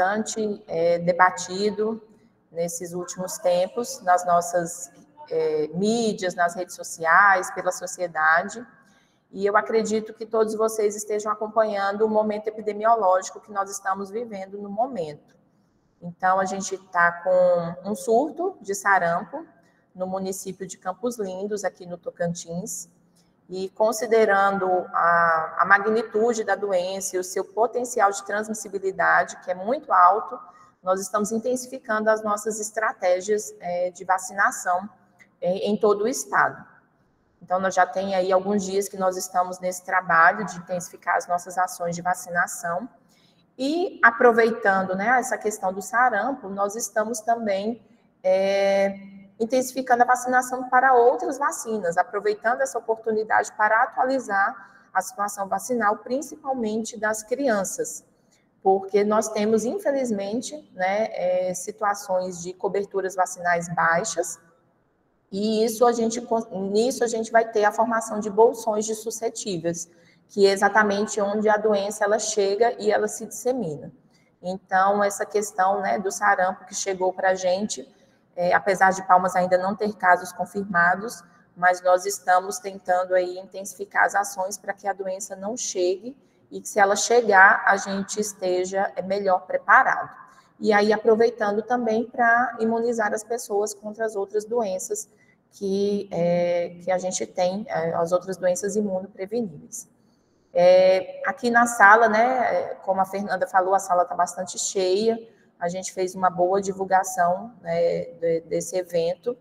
bastante debatido nesses últimos tempos, nas nossas mídias, nas redes sociais, pela sociedade, e eu acredito que todos vocês estejam acompanhando o momento epidemiológico que nós estamos vivendo no momento. Então, a gente está com um surto de sarampo no município de Campos Lindos, aqui no Tocantins, e considerando a magnitude da doença e o seu potencial de transmissibilidade, que é muito alto, nós estamos intensificando as nossas estratégias de vacinação em todo o estado. Então, nós já tem aí alguns dias que nós estamos nesse trabalho de intensificar as nossas ações de vacinação. E aproveitando, né, essa questão do sarampo, nós estamos também intensificando a vacinação para outras vacinas, aproveitando essa oportunidade para atualizar a situação vacinal, principalmente das crianças, porque nós temos, infelizmente, né, situações de coberturas vacinais baixas, e nisso a gente vai ter a formação de bolsões de suscetíveis, que é exatamente onde a doença ela chega e ela se dissemina. Então, essa questão, né, do sarampo que chegou para a gente, apesar de Palmas ainda não ter casos confirmados, mas nós estamos tentando aí intensificar as ações para que a doença não chegue e que, se ela chegar, a gente esteja melhor preparado. E aí, aproveitando também para imunizar as pessoas contra as outras doenças que a gente tem, as outras doenças imunopreveníveis. Aqui na sala, né, como a Fernanda falou, a sala está bastante cheia, a gente fez uma boa divulgação, né, desse evento.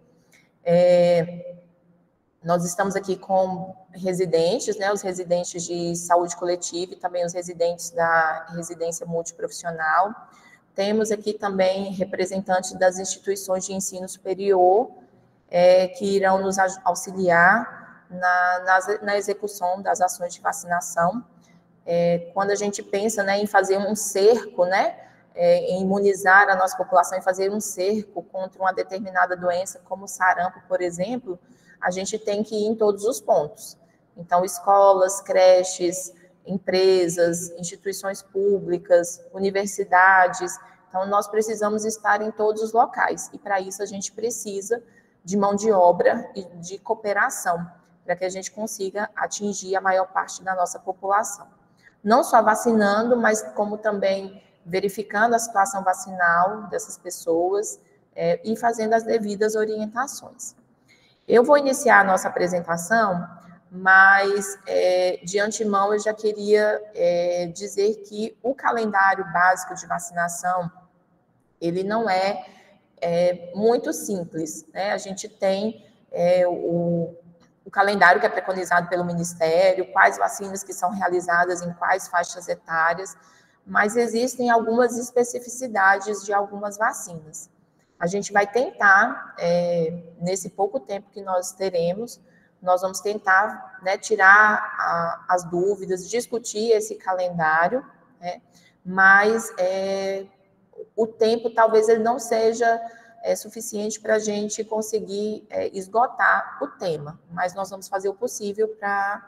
Nós estamos aqui com residentes, né, os residentes de saúde coletiva e também os residentes da residência multiprofissional. Temos aqui também representantes das instituições de ensino superior, que irão nos auxiliar na execução das ações de vacinação. Quando a gente pensa, né, em fazer um cerco, né, em imunizar a nossa população, em fazer um cerco contra uma determinada doença, como o sarampo, por exemplo, a gente tem que ir em todos os pontos. Então, escolas, creches, empresas, instituições públicas, universidades. Então, nós precisamos estar em todos os locais. E, para isso, a gente precisa de mão de obra e de cooperação, para que a gente consiga atingir a maior parte da nossa população. Não só vacinando, mas como também verificando a situação vacinal dessas pessoas e fazendo as devidas orientações. Eu vou iniciar a nossa apresentação, mas de antemão eu já queria dizer que o calendário básico de vacinação, ele não é muito simples, né? A gente tem o calendário que é preconizado pelo Ministério, quais vacinas que são realizadas em quais faixas etárias, mas existem algumas especificidades de algumas vacinas. A gente vai tentar, nesse pouco tempo que nós teremos, nós vamos tentar, né, tirar as dúvidas, discutir esse calendário, né, mas o tempo talvez ele não seja suficiente para a gente conseguir esgotar o tema, mas nós vamos fazer o possível para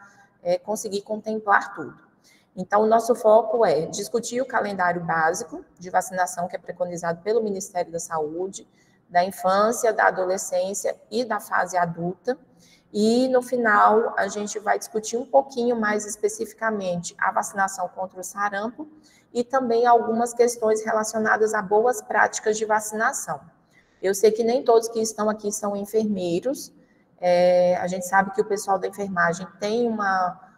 conseguir contemplar tudo. Então, o nosso foco é discutir o calendário básico de vacinação que é preconizado pelo Ministério da Saúde, da infância, da adolescência e da fase adulta, e no final a gente vai discutir um pouquinho mais especificamente a vacinação contra o sarampo e também algumas questões relacionadas a boas práticas de vacinação. Eu sei que nem todos que estão aqui são enfermeiros, a gente sabe que o pessoal da enfermagem tem uma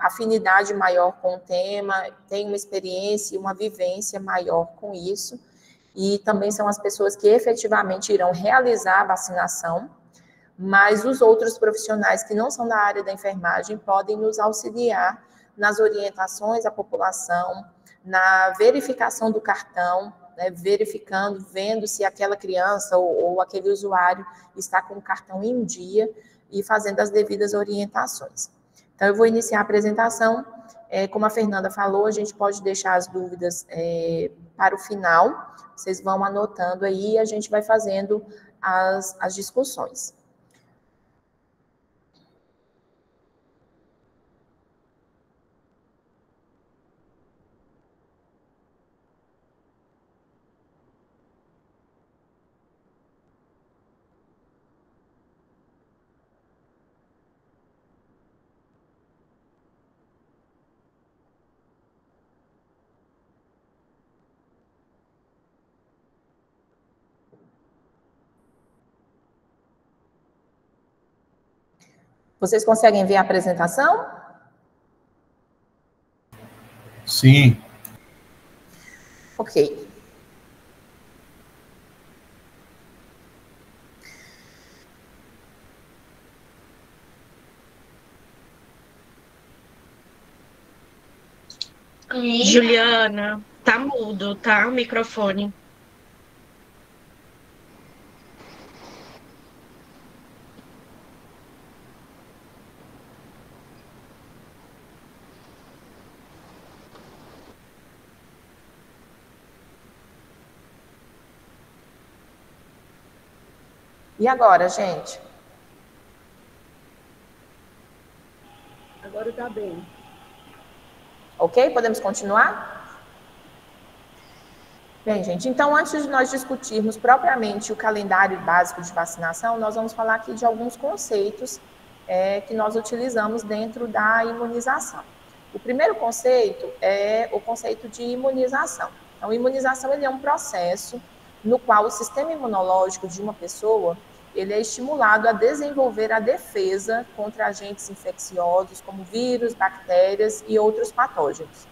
afinidade maior com o tema, tem uma experiência e uma vivência maior com isso, e também são as pessoas que efetivamente irão realizar a vacinação, mas os outros profissionais que não são da área da enfermagem podem nos auxiliar nas orientações à população, na verificação do cartão, né, verificando, vendo se aquela criança ou aquele usuário está com o cartão em dia e fazendo as devidas orientações. Então, eu vou iniciar a apresentação. Como a Fernanda falou, a gente pode deixar as dúvidas para o final. Vocês vão anotando aí e a gente vai fazendo as discussões. Vocês conseguem ver a apresentação? Sim. Ok. Juliana, tá mudo, tá? O microfone. E agora, gente? Agora tá bem. Ok? Podemos continuar? Bem, gente, então antes de nós discutirmos propriamente o calendário básico de vacinação, nós vamos falar aqui de alguns conceitos que nós utilizamos dentro da imunização. O primeiro conceito é o conceito de imunização. Então, imunização ele é um processo no qual o sistema imunológico de uma pessoa ele é estimulado a desenvolver a defesa contra agentes infecciosos, como vírus, bactérias e outros patógenos.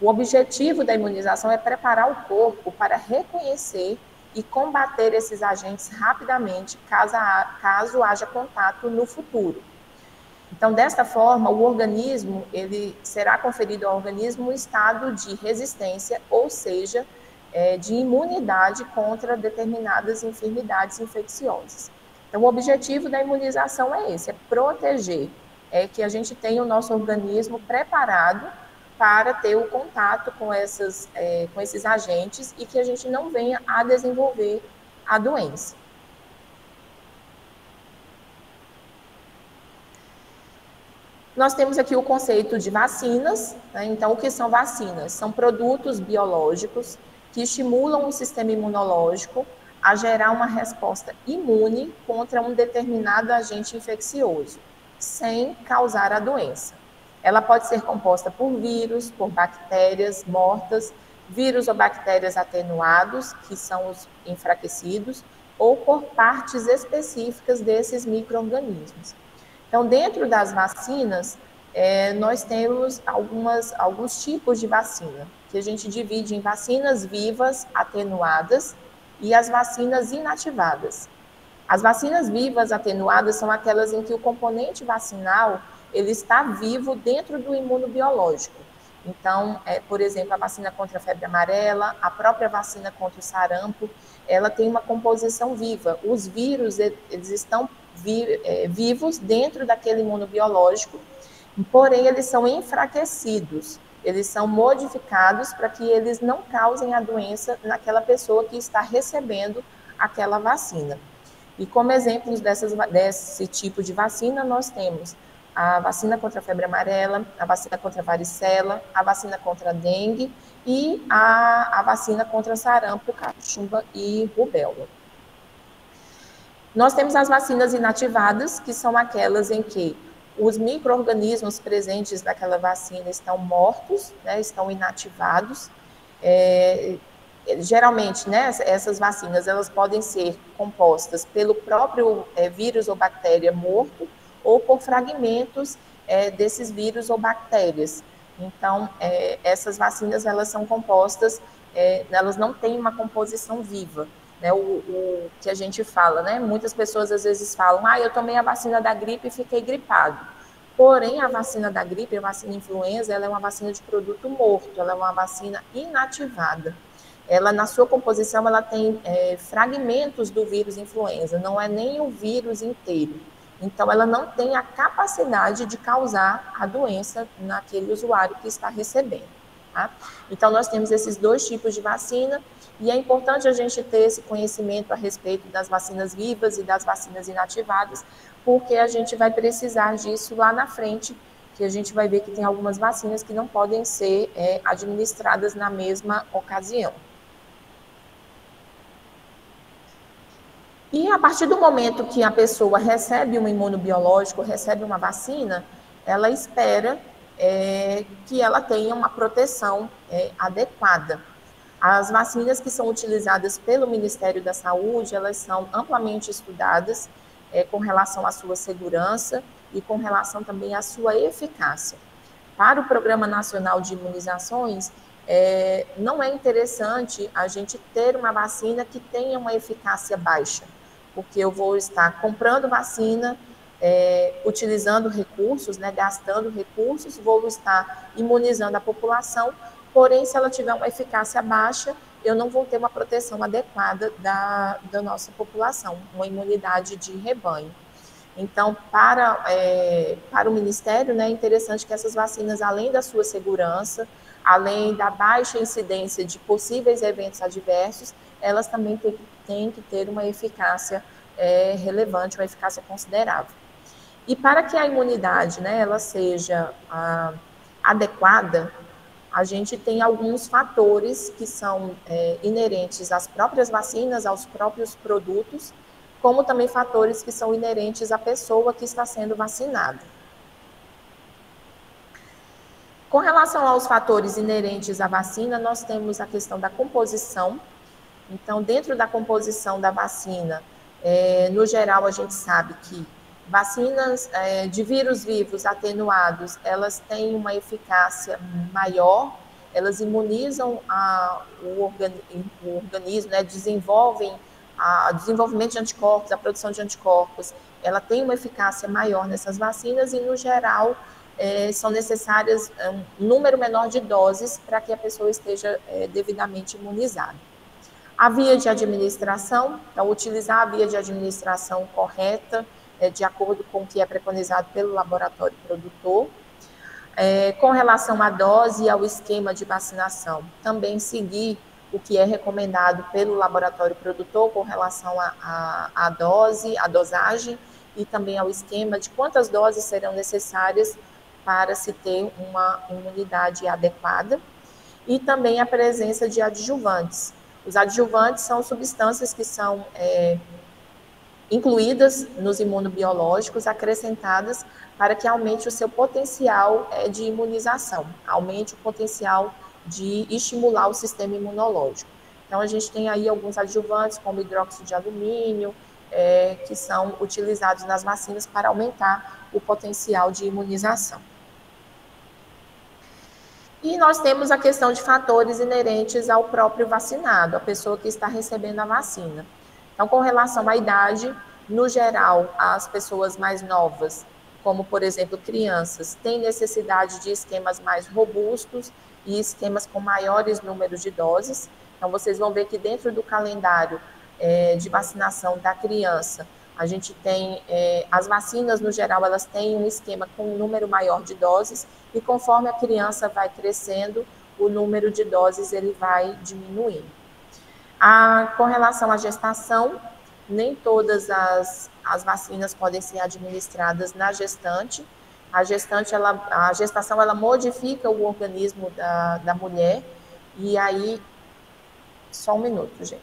O objetivo da imunização é preparar o corpo para reconhecer e combater esses agentes rapidamente, caso haja contato no futuro. Então, desta forma, o organismo, ele será conferido ao organismo um estado de resistência, ou seja, de imunidade contra determinadas enfermidades infecciosas. Então, o objetivo da imunização é esse, é proteger, que a gente tenha o nosso organismo preparado para ter o contato com esses agentes e que a gente não venha a desenvolver a doença. Nós temos aqui o conceito de vacinas, né? Então, o que são vacinas? São produtos biológicos que estimulam o sistema imunológico a gerar uma resposta imune contra um determinado agente infeccioso, sem causar a doença. Ela pode ser composta por vírus, por bactérias mortas, vírus ou bactérias atenuados, que são os enfraquecidos, ou por partes específicas desses micro-organismos. Então, dentro das vacinas, nós temos alguns tipos de vacina, que a gente divide em vacinas vivas atenuadas e as vacinas inativadas. As vacinas vivas atenuadas são aquelas em que o componente vacinal ele está vivo dentro do imunobiológico. Então, por exemplo, a vacina contra a febre amarela, a própria vacina contra o sarampo, ela tem uma composição viva. Os vírus, eles estão vivos dentro daquele imunobiológico, porém eles são enfraquecidos, eles são modificados para que eles não causem a doença naquela pessoa que está recebendo aquela vacina. E como exemplos desse tipo de vacina, nós temos a vacina contra a febre amarela, a vacina contra a varicela, a vacina contra a dengue e a vacina contra sarampo, cachumba e rubéola. Nós temos as vacinas inativadas, que são aquelas em que os micro-organismos presentes naquela vacina estão mortos, né, estão inativados. Geralmente, né, essas vacinas elas podem ser compostas pelo próprio vírus ou bactéria morto ou por fragmentos desses vírus ou bactérias. Então, essas vacinas elas são compostas, elas não têm uma composição viva. Né, o que a gente fala, né? Muitas pessoas às vezes falam, eu tomei a vacina da gripe e fiquei gripado. Porém, a vacina da gripe, a vacina influenza, ela é uma vacina de produto morto, ela é uma vacina inativada. Ela, na sua composição, ela tem fragmentos do vírus influenza, não é nem o vírus inteiro. Então, ela não tem a capacidade de causar a doença naquele usuário que está recebendo. Tá? Então, nós temos esses dois tipos de vacina, e é importante a gente ter esse conhecimento a respeito das vacinas vivas e das vacinas inativadas, porque a gente vai precisar disso lá na frente, que a gente vai ver que tem algumas vacinas que não podem ser administradas na mesma ocasião. E a partir do momento que a pessoa recebe um imunobiológico, recebe uma vacina, ela espera que ela tenha uma proteção adequada. As vacinas que são utilizadas pelo Ministério da Saúde, elas são amplamente estudadas com relação à sua segurança, e com relação também à sua eficácia. Para o Programa Nacional de Imunizações, não é interessante a gente ter uma vacina que tenha uma eficácia baixa, porque eu vou estar comprando vacina, utilizando recursos, né, gastando recursos, vou estar imunizando a população, porém, se ela tiver uma eficácia baixa, eu não vou ter uma proteção adequada da nossa população, uma imunidade de rebanho. Então, para o Ministério, né, é interessante que essas vacinas, além da sua segurança, além da baixa incidência de possíveis eventos adversos, elas também têm que ter uma eficácia relevante, uma eficácia considerável. E para que a imunidade, né, ela seja adequada, a gente tem alguns fatores que são inerentes às próprias vacinas, aos próprios produtos, como também fatores que são inerentes à pessoa que está sendo vacinada. Com relação aos fatores inerentes à vacina, nós temos a questão da composição. Então, dentro da composição da vacina, no geral, a gente sabe que vacinas de vírus vivos atenuados, elas têm uma eficácia maior, elas imunizam o organismo, né, desenvolvem o desenvolvimento de anticorpos, a produção de anticorpos, ela tem uma eficácia maior nessas vacinas e, no geral, são necessárias um número menor de doses para que a pessoa esteja devidamente imunizada. A via de administração, então, utilizar a via de administração correta, de acordo com o que é preconizado pelo laboratório produtor. Com relação à dose e ao esquema de vacinação, também seguir o que é recomendado pelo laboratório produtor com relação à dose, à dosagem e também ao esquema de quantas doses serão necessárias para se ter uma imunidade adequada. E também a presença de adjuvantes. Os adjuvantes são substâncias que são incluídas nos imunobiológicos, acrescentadas para que aumente o seu potencial de imunização, aumente o potencial de estimular o sistema imunológico. Então, a gente tem aí alguns adjuvantes, como hidróxido de alumínio, que são utilizados nas vacinas para aumentar o potencial de imunização. E nós temos a questão de fatores inerentes ao próprio vacinado, a pessoa que está recebendo a vacina. Então, com relação à idade, no geral, as pessoas mais novas, como, por exemplo, crianças, têm necessidade de esquemas mais robustos e esquemas com maiores números de doses. Então, vocês vão ver que dentro do calendário de vacinação da criança, a gente tem, as vacinas, no geral, elas têm um esquema com um número maior de doses, e conforme a criança vai crescendo, o número de doses ele vai diminuindo. Com relação à gestação, nem todas as vacinas podem ser administradas na gestante. A gestação ela modifica o organismo da mulher, e aí, só um minuto, gente.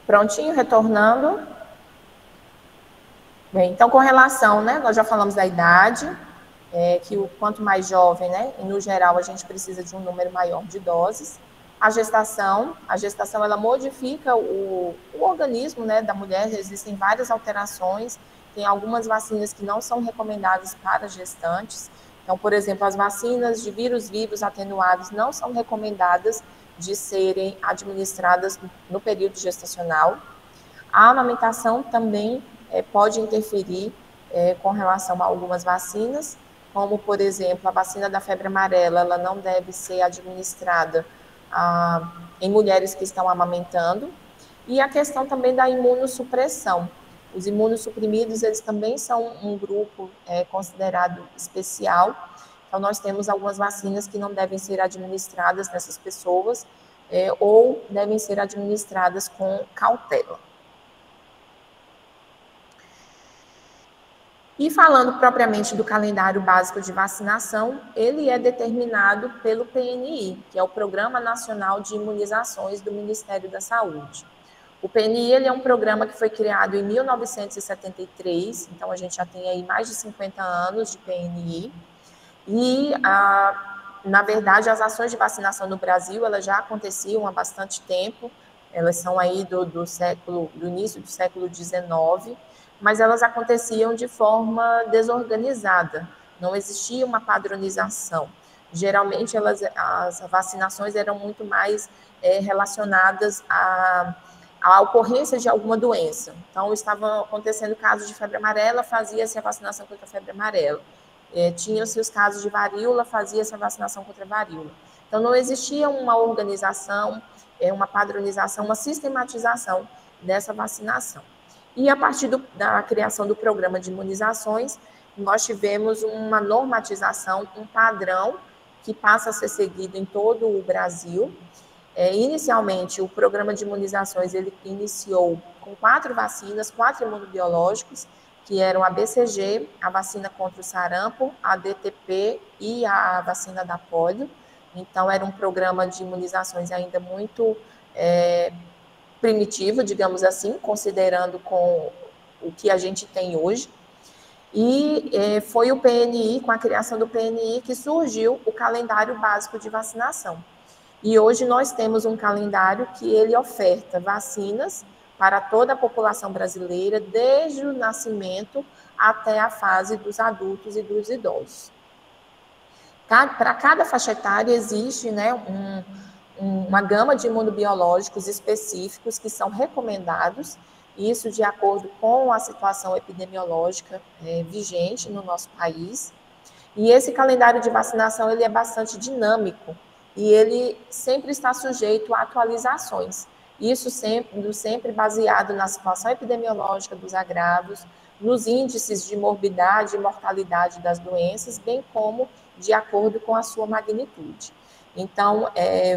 Prontinho, retornando. Bem, então, com relação, né, nós já falamos da idade, que o quanto mais jovem, né, e no geral a gente precisa de um número maior de doses. A gestação ela modifica o organismo, né, da mulher, existem várias alterações, tem algumas vacinas que não são recomendadas para gestantes. Então, por exemplo, as vacinas de vírus vivos atenuados não são recomendadas de serem administradas no período gestacional. A amamentação também pode interferir com relação a algumas vacinas, como, por exemplo, a vacina da febre amarela, ela não deve ser administrada em mulheres que estão amamentando, e a questão também da imunossupressão. Os imunossuprimidos, eles também são um grupo considerado especial. Então, nós temos algumas vacinas que não devem ser administradas nessas pessoas, ou devem ser administradas com cautela. E falando propriamente do calendário básico de vacinação, ele é determinado pelo PNI, que é o Programa Nacional de Imunizações do Ministério da Saúde. O PNI ele é um programa que foi criado em 1973, então a gente já tem aí mais de 50 anos de PNI, e, na verdade, as ações de vacinação no Brasil, elas já aconteciam há bastante tempo, elas são aí do início do século XIX, mas elas aconteciam de forma desorganizada, não existia uma padronização. Geralmente, as vacinações eram muito mais relacionadas à ocorrência de alguma doença. Então, estavam acontecendo casos de febre amarela, fazia-se a vacinação contra a febre amarela. Tinham-se os casos de varíola, fazia-se a vacinação contra a varíola. Então, não existia uma organização, uma padronização, uma sistematização dessa vacinação. E a partir da criação do programa de imunizações, nós tivemos uma normatização, um padrão que passa a ser seguido em todo o Brasil. Inicialmente, o programa de imunizações ele iniciou com 4 vacinas, 4 imunobiológicos, que eram a BCG, a vacina contra o sarampo, a DTP e a vacina da polio. Então, era um programa de imunizações ainda muito primitivo, digamos assim, considerando com o que a gente tem hoje. E foi o PNI, com a criação do PNI, que surgiu o calendário básico de vacinação. E hoje nós temos um calendário que ele oferta vacinas para toda a população brasileira, desde o nascimento até a fase dos adultos e dos idosos. Para cada faixa etária existe, né, uma gama de imunobiológicos específicos que são recomendados, isso de acordo com a situação epidemiológica vigente no nosso país. E esse calendário de vacinação ele é bastante dinâmico e ele sempre está sujeito a atualizações. Isso sempre baseado na situação epidemiológica dos agravos, nos índices de morbidade e mortalidade das doenças, bem como de acordo com a sua magnitude. Então,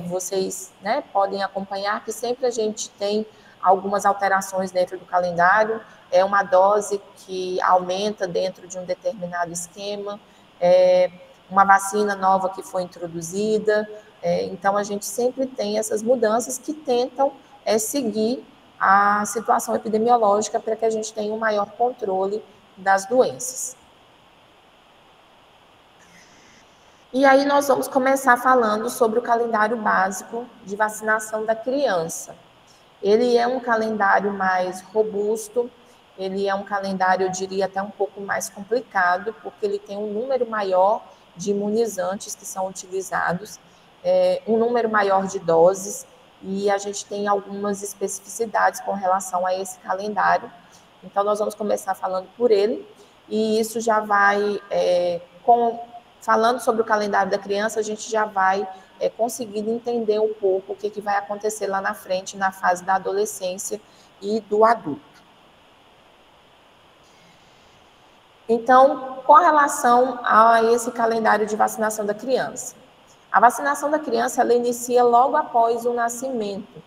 vocês podem acompanhar que sempre a gente tem algumas alterações dentro do calendário, é uma dose que aumenta dentro de um determinado esquema, uma vacina nova que foi introduzida, então a gente sempre tem essas mudanças que tentam seguir a situação epidemiológica para que a gente tenha um maior controle das doenças. E aí nós vamos começar falando sobre o calendário básico de vacinação da criança. Ele é um calendário mais robusto, ele é um calendário, eu diria, até um pouco mais complicado, porque ele tem um número maior de imunizantes que são utilizados, um número maior de doses, e a gente tem algumas especificidades com relação a esse calendário. Então, nós vamos começar falando por ele, e isso já vai, falando sobre o calendário da criança, a gente já vai conseguindo entender um pouco o que vai acontecer lá na frente, na fase da adolescência e do adulto. Então, com relação a esse calendário de vacinação da criança, a vacinação da criança ela inicia logo após o nascimento.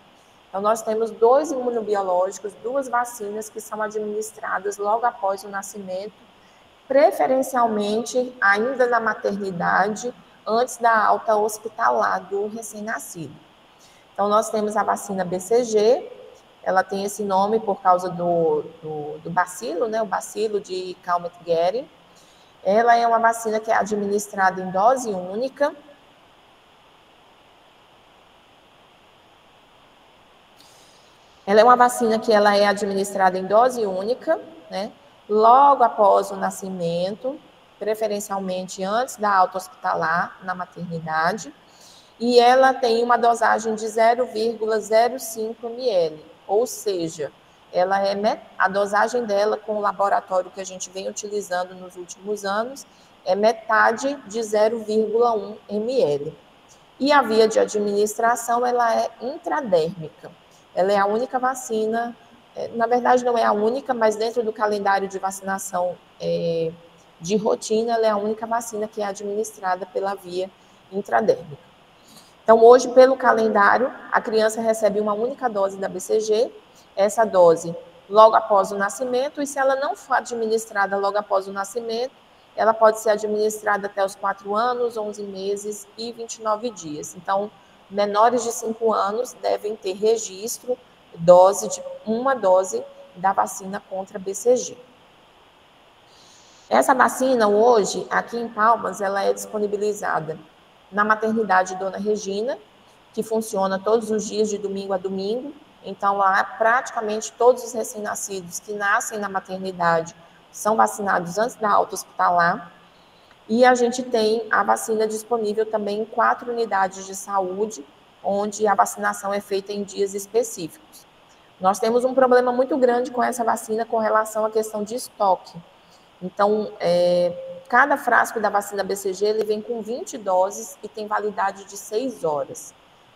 Então, nós temos 2 imunobiológicos, 2 vacinas que são administradas logo após o nascimento, preferencialmente ainda na maternidade, antes da alta hospitalar do recém-nascido. Então, nós temos a vacina BCG, ela tem esse nome por causa do bacilo, né, o bacilo de Calmette-Guerin. Ela é uma vacina que é administrada em dose única. Ela é uma vacina que ela é administrada em dose única, né, logo após o nascimento, preferencialmente antes da alta hospitalar, na maternidade, e ela tem uma dosagem de 0,05 ml, ou seja, ela a dosagem dela com o laboratório que a gente vem utilizando nos últimos anos é metade de 0,1 ml. E a via de administração, ela é intradérmica. Ela é a única vacina, na verdade não é a única, mas dentro do calendário de vacinação de rotina, ela é a única vacina que é administrada pela via intradérmica. Então, hoje, pelo calendário, a criança recebe uma única dose da BCG, essa dose logo após o nascimento, e se ela não for administrada logo após o nascimento, ela pode ser administrada até os 4 anos, 11 meses e 29 dias. Então, menores de 5 anos devem ter registro, uma dose da vacina contra BCG. Essa vacina, hoje, aqui em Palmas, ela é disponibilizada na maternidade Dona Regina, que funciona todos os dias, de domingo a domingo. Então, lá, praticamente todos os recém-nascidos que nascem na maternidade são vacinados antes da alta hospitalar. E a gente tem a vacina disponível também em 4 unidades de saúde, onde a vacinação é feita em dias específicos. Nós temos um problema muito grande com essa vacina com relação à questão de estoque. Então, cada frasco da vacina BCG, ele vem com 20 doses e tem validade de 6 horas.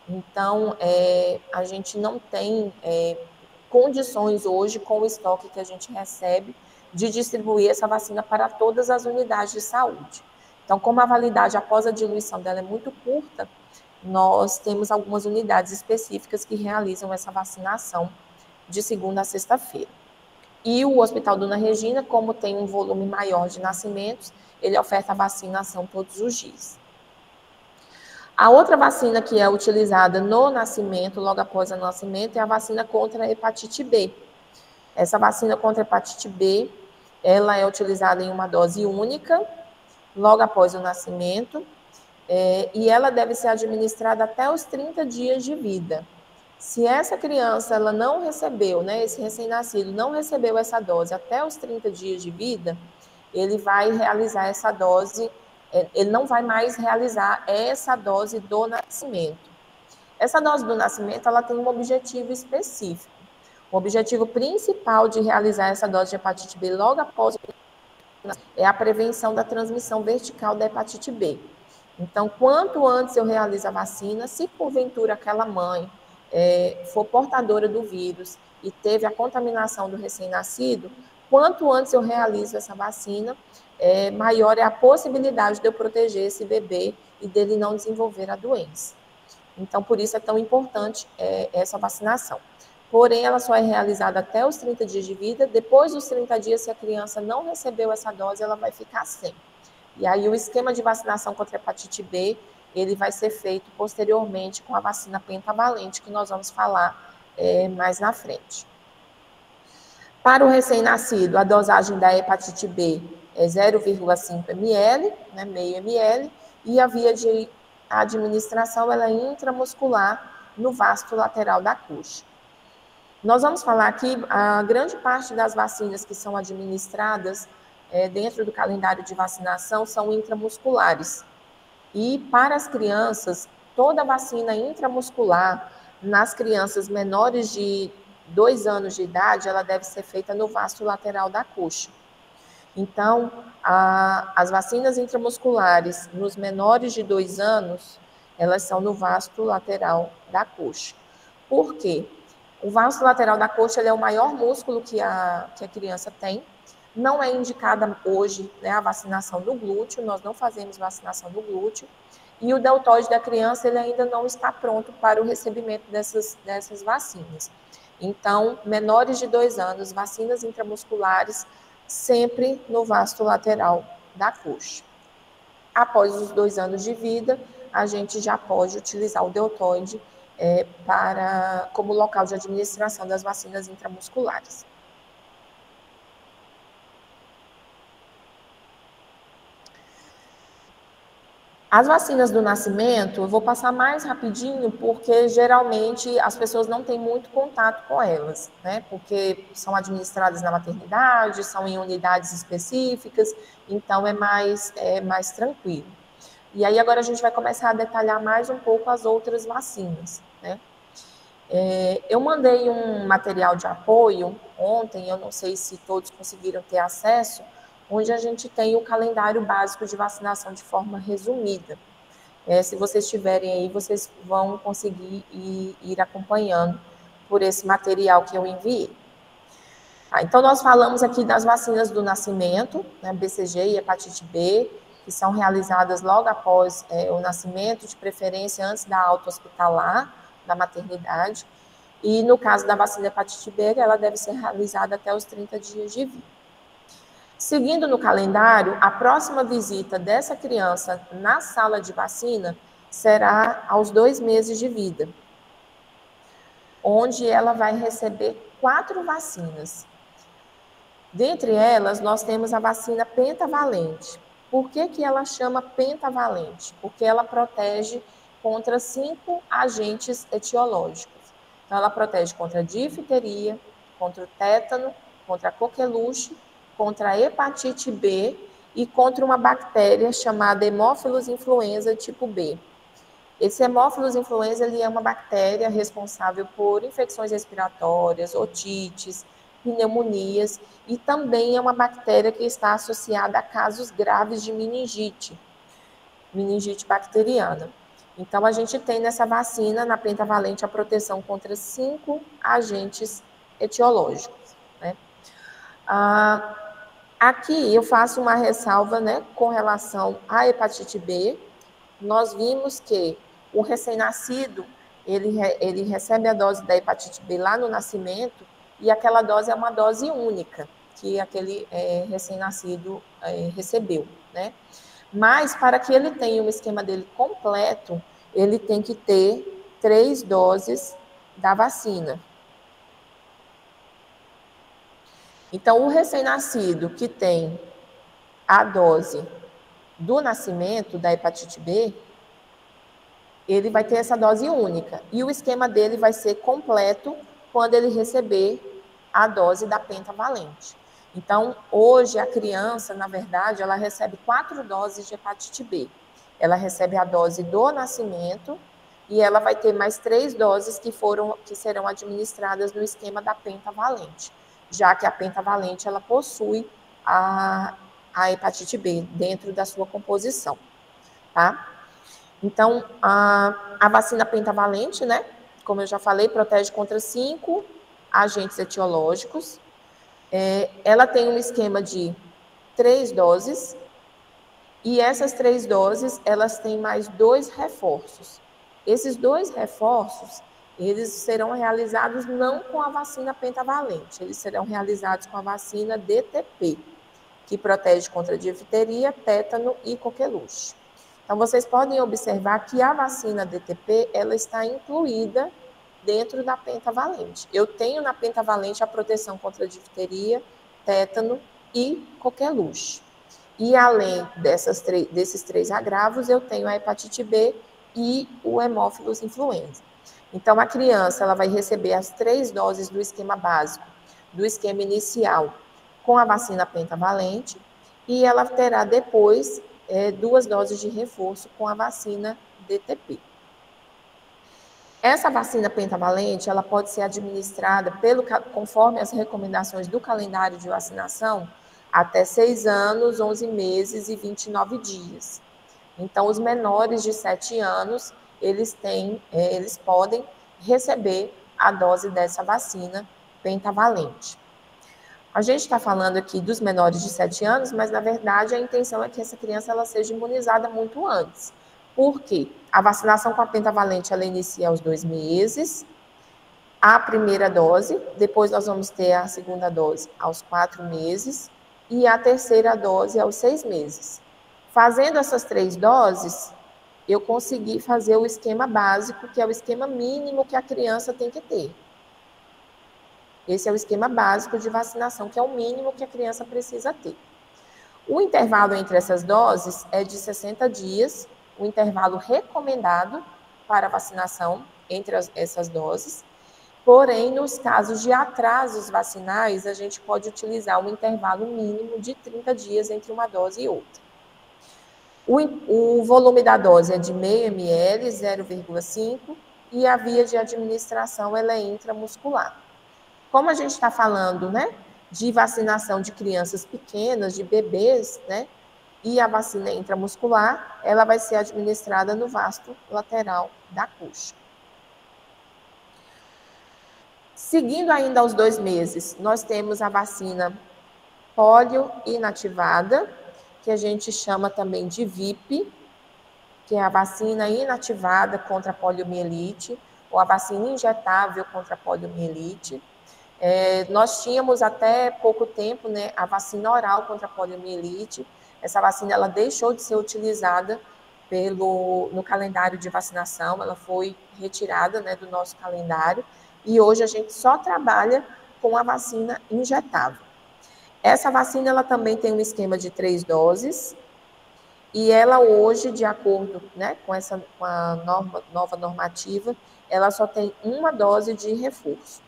Então, a gente não tem condições hoje, com o estoque que a gente recebe, de distribuir essa vacina para todas as unidades de saúde. Então, como a validade após a diluição dela é muito curta, nós temos algumas unidades específicas que realizam essa vacinação de segunda a sexta-feira. E o Hospital Dona Regina, como tem um volume maior de nascimentos, ele oferta a vacinação todos os dias. A outra vacina que é utilizada no nascimento, logo após o nascimento, é a vacina contra a hepatite B. Essa vacina contra a hepatite B, ela é utilizada em uma dose única, logo após o nascimento, e ela deve ser administrada até os 30 dias de vida. Se essa criança ela não recebeu, esse recém-nascido não recebeu essa dose até os 30 dias de vida, ele vai realizar essa dose, ele não vai mais realizar essa dose do nascimento. Essa dose do nascimento, ela tem um objetivo específico. O objetivo principal de realizar essa dose de hepatite B logo após o nascimento é a prevenção da transmissão vertical da hepatite B. Então, quanto antes eu realizo a vacina, se porventura aquela mãe for portadora do vírus e teve a contaminação do recém-nascido, quanto antes eu realizo essa vacina, maior é a possibilidade de eu proteger esse bebê e dele não desenvolver a doença. Então, por isso é tão importante essa vacinação. Porém, ela só é realizada até os 30 dias de vida. Depois dos 30 dias, se a criança não recebeu essa dose, ela vai ficar sem. E aí o esquema de vacinação contra a hepatite B, ele vai ser feito posteriormente com a vacina pentavalente, que nós vamos falar mais na frente. Para o recém-nascido, a dosagem da hepatite B é 0,5 ml, meio ml, e a via de administração ela é intramuscular no vasto lateral da coxa. Nós vamos falar aqui, a grande parte das vacinas que são administradas dentro do calendário de vacinação são intramusculares. E para as crianças, toda vacina intramuscular, nas crianças menores de 2 anos de idade, ela deve ser feita no vasto lateral da coxa. Então, as vacinas intramusculares nos menores de 2 anos, elas são no vasto lateral da coxa. Por quê? O vasto lateral da coxa ele é o maior músculo que a criança tem. Não é indicada hoje a vacinação do glúteo, nós não fazemos vacinação do glúteo. E o deltoide da criança ele ainda não está pronto para o recebimento dessas vacinas. Então, menores de 2 anos, vacinas intramusculares, sempre no vasto lateral da coxa. Após os 2 anos de vida, a gente já pode utilizar o deltoide como local de administração das vacinas intramusculares. As vacinas do nascimento, eu vou passar mais rapidinho, porque geralmente as pessoas não têm muito contato com elas, porque são administradas na maternidade, são em unidades específicas, então é mais tranquilo. E aí agora a gente vai começar a detalhar mais um pouco as outras vacinas, Eu mandei um material de apoio ontem, eu não sei se todos conseguiram ter acesso, onde a gente tem o calendário básico de vacinação de forma resumida. Se vocês tiverem aí, vocês vão conseguir ir acompanhando por esse material que eu enviei. Então, nós falamos aqui das vacinas do nascimento, né, BCG e hepatite B, que são realizadas logo após o nascimento, de preferência antes da alta hospitalar, da maternidade. E no caso da vacina hepatite B, ela deve ser realizada até os 30 dias de vida. Seguindo no calendário, a próxima visita dessa criança na sala de vacina será aos 2 meses de vida, onde ela vai receber 4 vacinas. Dentre elas, nós temos a vacina pentavalente. Por que ela chama pentavalente? Porque ela protege contra 5 agentes etiológicos. Então, ela protege contra a difteria, contra o tétano, contra a coqueluche, contra a hepatite B e contra uma bactéria chamada Haemophilus influenza tipo B. Esse Haemophilus influenza ele é uma bactéria responsável por infecções respiratórias, otites, pneumonias, e também é uma bactéria que está associada a casos graves de meningite bacteriana. Então, a gente tem nessa vacina, na pentavalente, a proteção contra 5 agentes etiológicos, né? Aqui eu faço uma ressalva, né, com relação à hepatite B. Nós vimos que o recém-nascido, ele recebe a dose da hepatite B lá no nascimento, e aquela dose é uma dose única, que aquele recém-nascido recebeu, né? Mas, para que ele tenha um esquema dele completo, ele tem que ter 3 doses da vacina. Então, o recém-nascido que tem a dose do nascimento da hepatite B, ele vai ter essa dose única. E o esquema dele vai ser completo quando ele receber a dose da pentavalente. Então, hoje, a criança, na verdade, ela recebe 4 doses de hepatite B. Ela recebe a dose do nascimento e ela vai ter mais 3 doses que serão administradas no esquema da pentavalente, já que a pentavalente, ela possui a hepatite B dentro da sua composição, tá? Então, a vacina pentavalente, né, como eu já falei, protege contra 5 agentes etiológicos. Ela tem um esquema de 3 doses, e essas 3 doses, elas têm mais 2 reforços. Esses 2 reforços, eles serão realizados não com a vacina pentavalente, eles serão realizados com a vacina DTP, que protege contra difteria, tétano e coqueluche. Então, vocês podem observar que a vacina DTP, ela está incluída dentro da pentavalente. Eu tenho na pentavalente a proteção contra difteria, tétano e coqueluche. E além desses 3 agravos, eu tenho a hepatite B e o Haemophilus influenza. Então, a criança ela vai receber as 3 doses do esquema básico, do esquema inicial, com a vacina pentavalente, e ela terá depois 2 doses de reforço com a vacina DTP. Essa vacina pentavalente, ela pode ser administrada conforme as recomendações do calendário de vacinação, até 6 anos, 11 meses e 29 dias. Então, os menores de 7 anos, eles podem receber a dose dessa vacina pentavalente. A gente está falando aqui dos menores de 7 anos, mas, na verdade, a intenção é que essa criança ela seja imunizada muito antes. Por quê? A vacinação com a pentavalente, ela inicia aos 2 meses, a primeira dose, depois nós vamos ter a segunda dose aos 4 meses, e a terceira dose aos 6 meses. Fazendo essas 3 doses, eu consegui fazer o esquema básico, que é o esquema mínimo que a criança tem que ter. Esse é o esquema básico de vacinação, que é o mínimo que a criança precisa ter. O intervalo entre essas doses é de 60 dias, o intervalo recomendado para a vacinação entre essas doses. Porém, nos casos de atrasos vacinais, a gente pode utilizar um intervalo mínimo de 30 dias entre uma dose e outra. O volume da dose é de meio ml, 0,5, e a via de administração ela é intramuscular. Como a gente está falando, né, de vacinação de crianças pequenas, de bebês, né, e a vacina intramuscular, ela vai ser administrada no vasto lateral da coxa. Seguindo ainda aos 2 meses, nós temos a vacina polio inativada, que a gente chama também de VIP, que é a vacina inativada contra a poliomielite, ou a vacina injetável contra a poliomielite. Nós tínhamos até pouco tempo, né, a vacina oral contra a poliomielite. Essa vacina ela deixou de ser utilizada no calendário de vacinação, ela foi retirada, né, do nosso calendário, e hoje a gente só trabalha com a vacina injetável. Essa vacina ela também tem um esquema de 3 doses, e ela hoje, de acordo, né, com a nova normativa, ela só tem uma dose de reforço.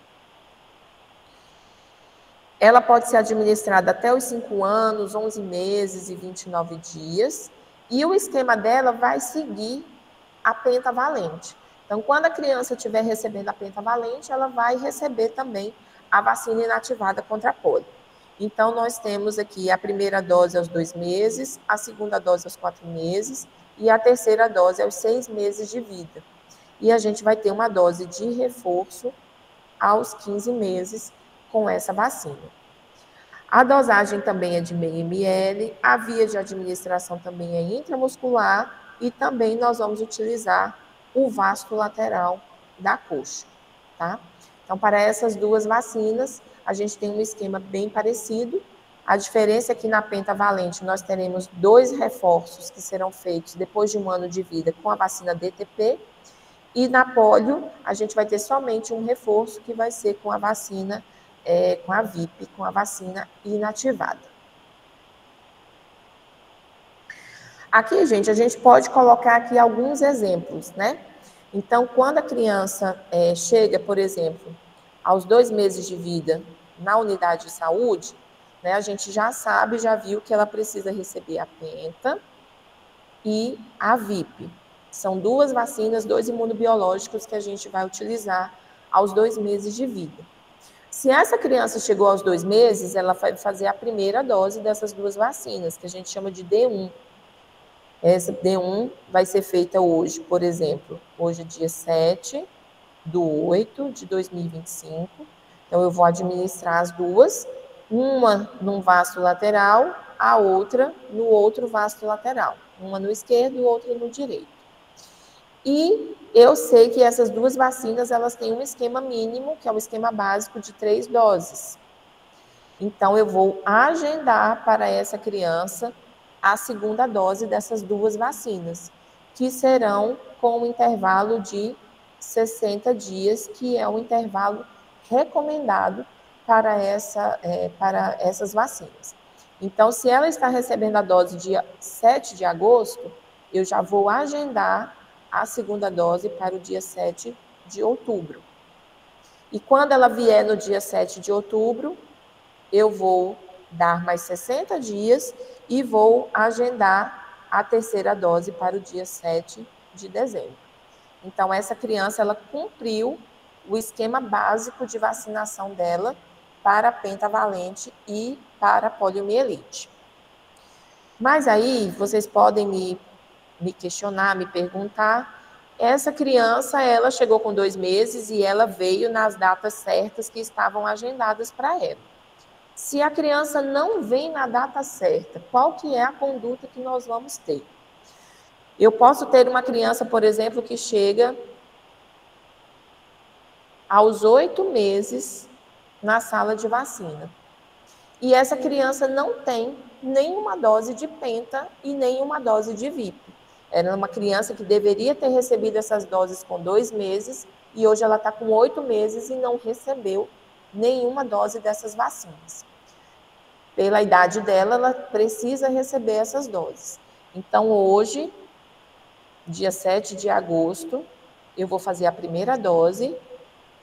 Ela pode ser administrada até os 5 anos, 11 meses e 29 dias, e o esquema dela vai seguir a pentavalente. Então, quando a criança estiver recebendo a pentavalente, ela vai receber também a vacina inativada contra a polio. Então, nós temos aqui a primeira dose aos 2 meses, a segunda dose aos 4 meses e a terceira dose aos 6 meses de vida. E a gente vai ter uma dose de reforço aos 15 meses com essa vacina. A dosagem também é de meio ml, a via de administração também é intramuscular e também nós vamos utilizar o vasto lateral da coxa, tá? Então, para essas duas vacinas, a gente tem um esquema bem parecido. A diferença é que na pentavalente nós teremos 2 reforços que serão feitos depois de 1 ano de vida com a vacina DTP, e na polio a gente vai ter somente um reforço que vai ser com a vacina, com a VIP, com a vacina inativada. Aqui, gente, a gente pode colocar aqui alguns exemplos, né? Então, quando a criança chega, por exemplo, aos 2 meses de vida na unidade de saúde, né, a gente já sabe, já viu que ela precisa receber a penta e a VIP. São 2 vacinas, 2 imunobiológicos que a gente vai utilizar aos 2 meses de vida. Se essa criança chegou aos 2 meses, ela vai fazer a primeira dose dessas 2 vacinas, que a gente chama de D1. Essa D1 vai ser feita hoje, por exemplo, hoje é dia 7/8/2025. Então, eu vou administrar as 2, uma num vasto lateral, a outra no outro vasto lateral. Uma no esquerdo e outra no direito. E eu sei que essas 2 vacinas, elas têm um esquema mínimo, que é o esquema básico de 3 doses. Então, eu vou agendar para essa criança a segunda dose dessas 2 vacinas, que serão com um intervalo de 60 dias, que é o intervalo recomendado para essas vacinas. Então, se ela está recebendo a dose dia 7 de agosto, eu já vou agendar a segunda dose para o dia 7 de outubro. E quando ela vier no dia 7 de outubro, eu vou dar mais 60 dias e vou agendar a terceira dose para o dia 7 de dezembro. Então, essa criança, ela cumpriu o esquema básico de vacinação dela para a pentavalente e para a poliomielite. Mas aí, vocês podem me questionar, me perguntar, essa criança, ela chegou com 2 meses e ela veio nas datas certas que estavam agendadas para ela. Se a criança não vem na data certa, qual que é a conduta que nós vamos ter? Eu posso ter uma criança, por exemplo, que chega aos 8 meses na sala de vacina. E essa criança não tem nenhuma dose de penta e nenhuma dose de VIP. Era uma criança que deveria ter recebido essas doses com 2 meses e hoje ela está com 8 meses e não recebeu nenhuma dose dessas vacinas. Pela idade dela, ela precisa receber essas doses. Então, hoje, dia 7 de agosto, eu vou fazer a primeira dose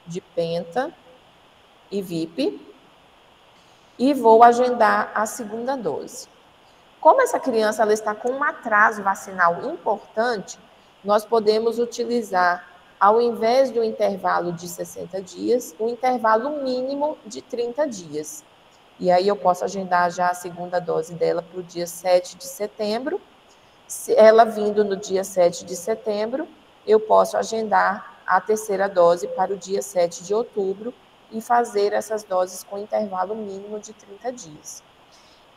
de penta e VIP e vou agendar a segunda dose. Como essa criança ela está com um atraso vacinal importante, nós podemos utilizar, ao invés do intervalo de 60 dias, um intervalo mínimo de 30 dias. E aí eu posso agendar já a segunda dose dela para o dia 7 de setembro. Se ela vindo no dia 7 de setembro, eu posso agendar a terceira dose para o dia 7 de outubro e fazer essas doses com intervalo mínimo de 30 dias.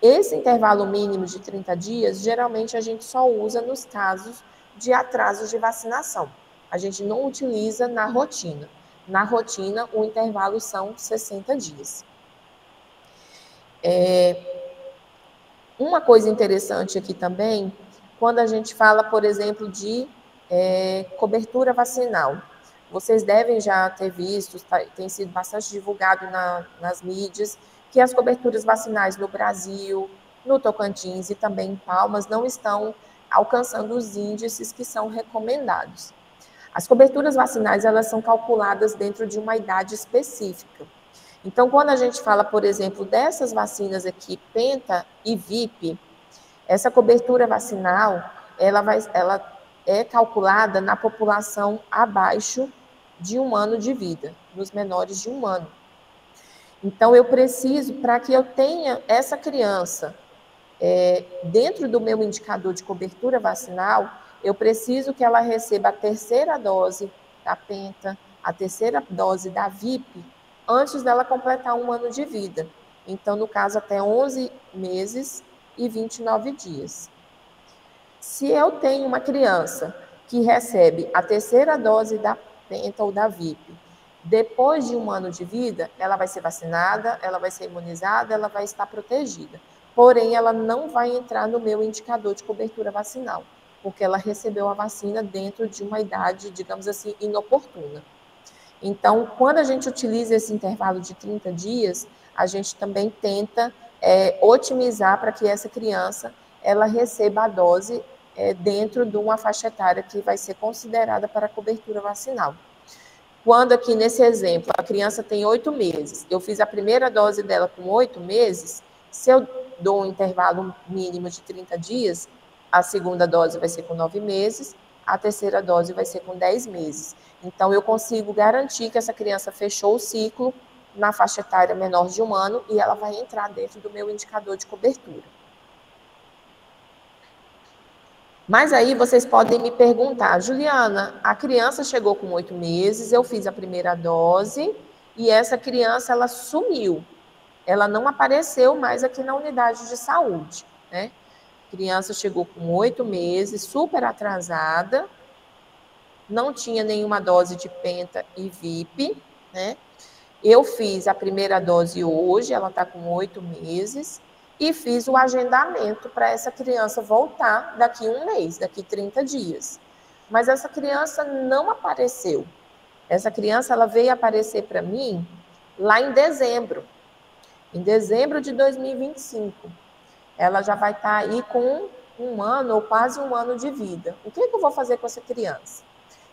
Esse intervalo mínimo de 30 dias, geralmente a gente só usa nos casos de atrasos de vacinação. A gente não utiliza na rotina. Na rotina, o intervalo são 60 dias. Uma coisa interessante aqui também, quando a gente fala, por exemplo, de cobertura vacinal. Vocês devem já ter visto, tem sido bastante divulgado nas mídias, que as coberturas vacinais no Brasil, no Tocantins e também em Palmas não estão alcançando os índices que são recomendados. As coberturas vacinais, elas são calculadas dentro de uma idade específica. Então, quando a gente fala, por exemplo, dessas vacinas aqui, Penta e VIP, essa cobertura vacinal, ela é calculada na população abaixo de 1 ano de vida, nos menores de 1 ano. Então, eu preciso, para que eu tenha essa criança dentro do meu indicador de cobertura vacinal, eu preciso que ela receba a terceira dose da Penta, a terceira dose da VIP, antes dela completar 1 ano de vida. Então, no caso, até 11 meses e 29 dias. Se eu tenho uma criança que recebe a terceira dose da Penta ou da VIP, depois de 1 ano de vida, ela vai ser vacinada, ela vai ser imunizada, ela vai estar protegida. Porém, ela não vai entrar no meu indicador de cobertura vacinal, porque ela recebeu a vacina dentro de uma idade, digamos assim, inoportuna. Então, quando a gente utiliza esse intervalo de 30 dias, a gente também tenta otimizar para que essa criança ela receba a dose dentro de uma faixa etária que vai ser considerada para a cobertura vacinal. Quando aqui nesse exemplo, a criança tem 8 meses, eu fiz a primeira dose dela com 8 meses, se eu dou um intervalo mínimo de 30 dias, a segunda dose vai ser com 9 meses, a terceira dose vai ser com 10 meses. Então, eu consigo garantir que essa criança fechou o ciclo na faixa etária menor de 1 ano e ela vai entrar dentro do meu indicador de cobertura. Mas aí vocês podem me perguntar, Juliana, a criança chegou com 8 meses, eu fiz a primeira dose e essa criança, ela sumiu. Ela não apareceu mais aqui na unidade de saúde, né? A criança chegou com 8 meses, super atrasada, não tinha nenhuma dose de Penta e VIP, né? Eu fiz a primeira dose hoje, ela está com 8 meses, e fiz o agendamento para essa criança voltar daqui 1 mês, daqui 30 dias. Mas essa criança não apareceu. Essa criança, ela veio aparecer para mim lá em dezembro de 2025. Ela já vai estar aí com 1 ano ou quase 1 ano de vida. O que eu vou fazer com essa criança?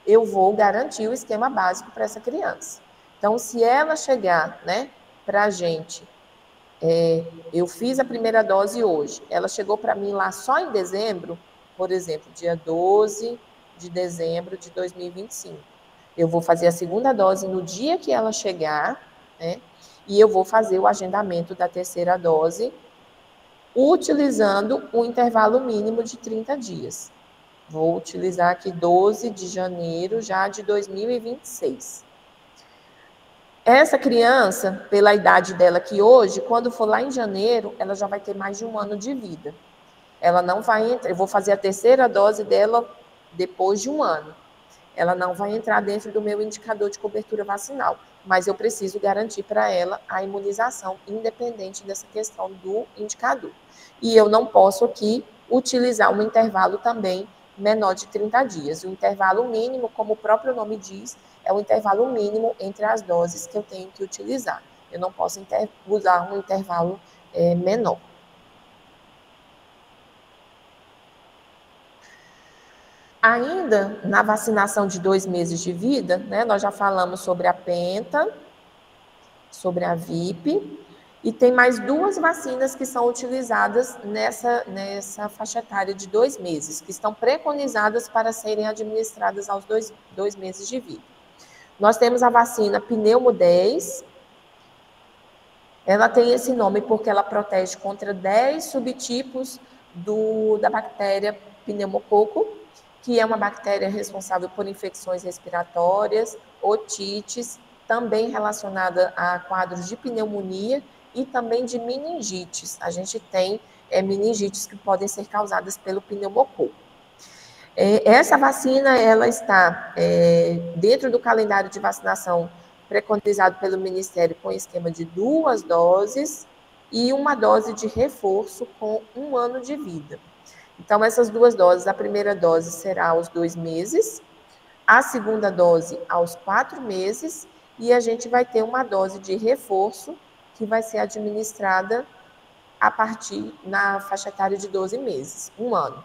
Eu vou garantir o esquema básico para essa criança. Então, se ela chegar, né, para a gente, eu fiz a primeira dose hoje, ela chegou para mim lá só em dezembro, por exemplo, dia 12 de dezembro de 2025. Eu vou fazer a segunda dose no dia que ela chegar, né, e eu vou fazer o agendamento da terceira dose, utilizando o intervalo mínimo de 30 dias. Vou utilizar aqui 12 de janeiro já de 2026. Essa criança, pela idade dela aqui hoje, quando for lá em janeiro, ela já vai ter mais de 1 ano de vida. Ela não vai entrar, eu vou fazer a terceira dose dela depois de 1 ano. Ela não vai entrar dentro do meu indicador de cobertura vacinal, mas eu preciso garantir para ela a imunização, independente dessa questão do indicador. E eu não posso aqui utilizar um intervalo também menor de 30 dias. O intervalo mínimo, como o próprio nome diz, é o intervalo mínimo entre as doses que eu tenho que utilizar. Eu não posso usar um intervalo menor. Ainda na vacinação de 2 meses de vida, né, nós já falamos sobre a Penta, sobre a VIP, e tem mais 2 vacinas que são utilizadas nessa faixa etária de 2 meses, que estão preconizadas para serem administradas aos 2 meses de vida. Nós temos a vacina Pneumo 10, Ela tem esse nome porque ela protege contra 10 subtipos da bactéria pneumococo, que é uma bactéria responsável por infecções respiratórias, otites, também relacionada a quadros de pneumonia e também de meningites. A gente tem meningites que podem ser causadas pelo pneumococo. Essa vacina, ela está dentro do calendário de vacinação preconizado pelo Ministério com esquema de 2 doses e uma dose de reforço com 1 ano de vida. Então, essas 2 doses, a primeira dose será aos 2 meses, a segunda dose aos 4 meses, e a gente vai ter uma dose de reforço que vai ser administrada a partir na faixa etária de 12 meses, 1 ano.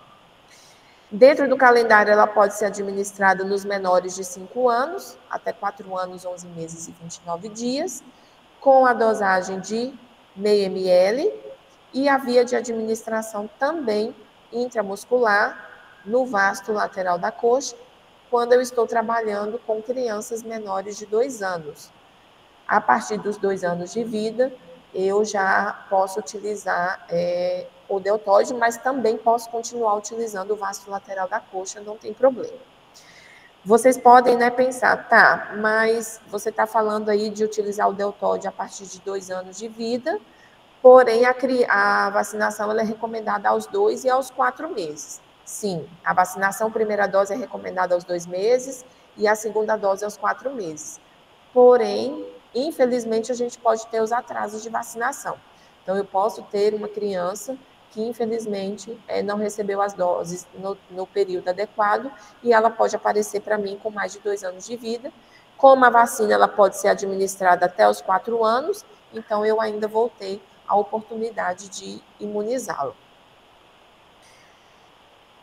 Dentro do calendário, ela pode ser administrada nos menores de 5 anos, até 4 anos, 11 meses e 29 dias, com a dosagem de meio ml e a via de administração também intramuscular no vasto lateral da coxa, quando eu estou trabalhando com crianças menores de 2 anos. A partir dos 2 anos de vida, eu já posso utilizar o deltóide, mas também posso continuar utilizando o vasto lateral da coxa, não tem problema. Vocês podem, né, pensar, tá, mas você está falando aí de utilizar o deltóide a partir de 2 anos de vida, porém a vacinação ela é recomendada aos 2 e aos 4 meses. Sim, a vacinação, primeira dose é recomendada aos 2 meses e a segunda dose aos 4 meses. Porém, infelizmente, a gente pode ter os atrasos de vacinação. Então, eu posso ter uma criança que, infelizmente, não recebeu as doses no período adequado e ela pode aparecer para mim com mais de 2 anos de vida. Como a vacina ela pode ser administrada até os 4 anos, então eu ainda vou ter a oportunidade de imunizá-lo.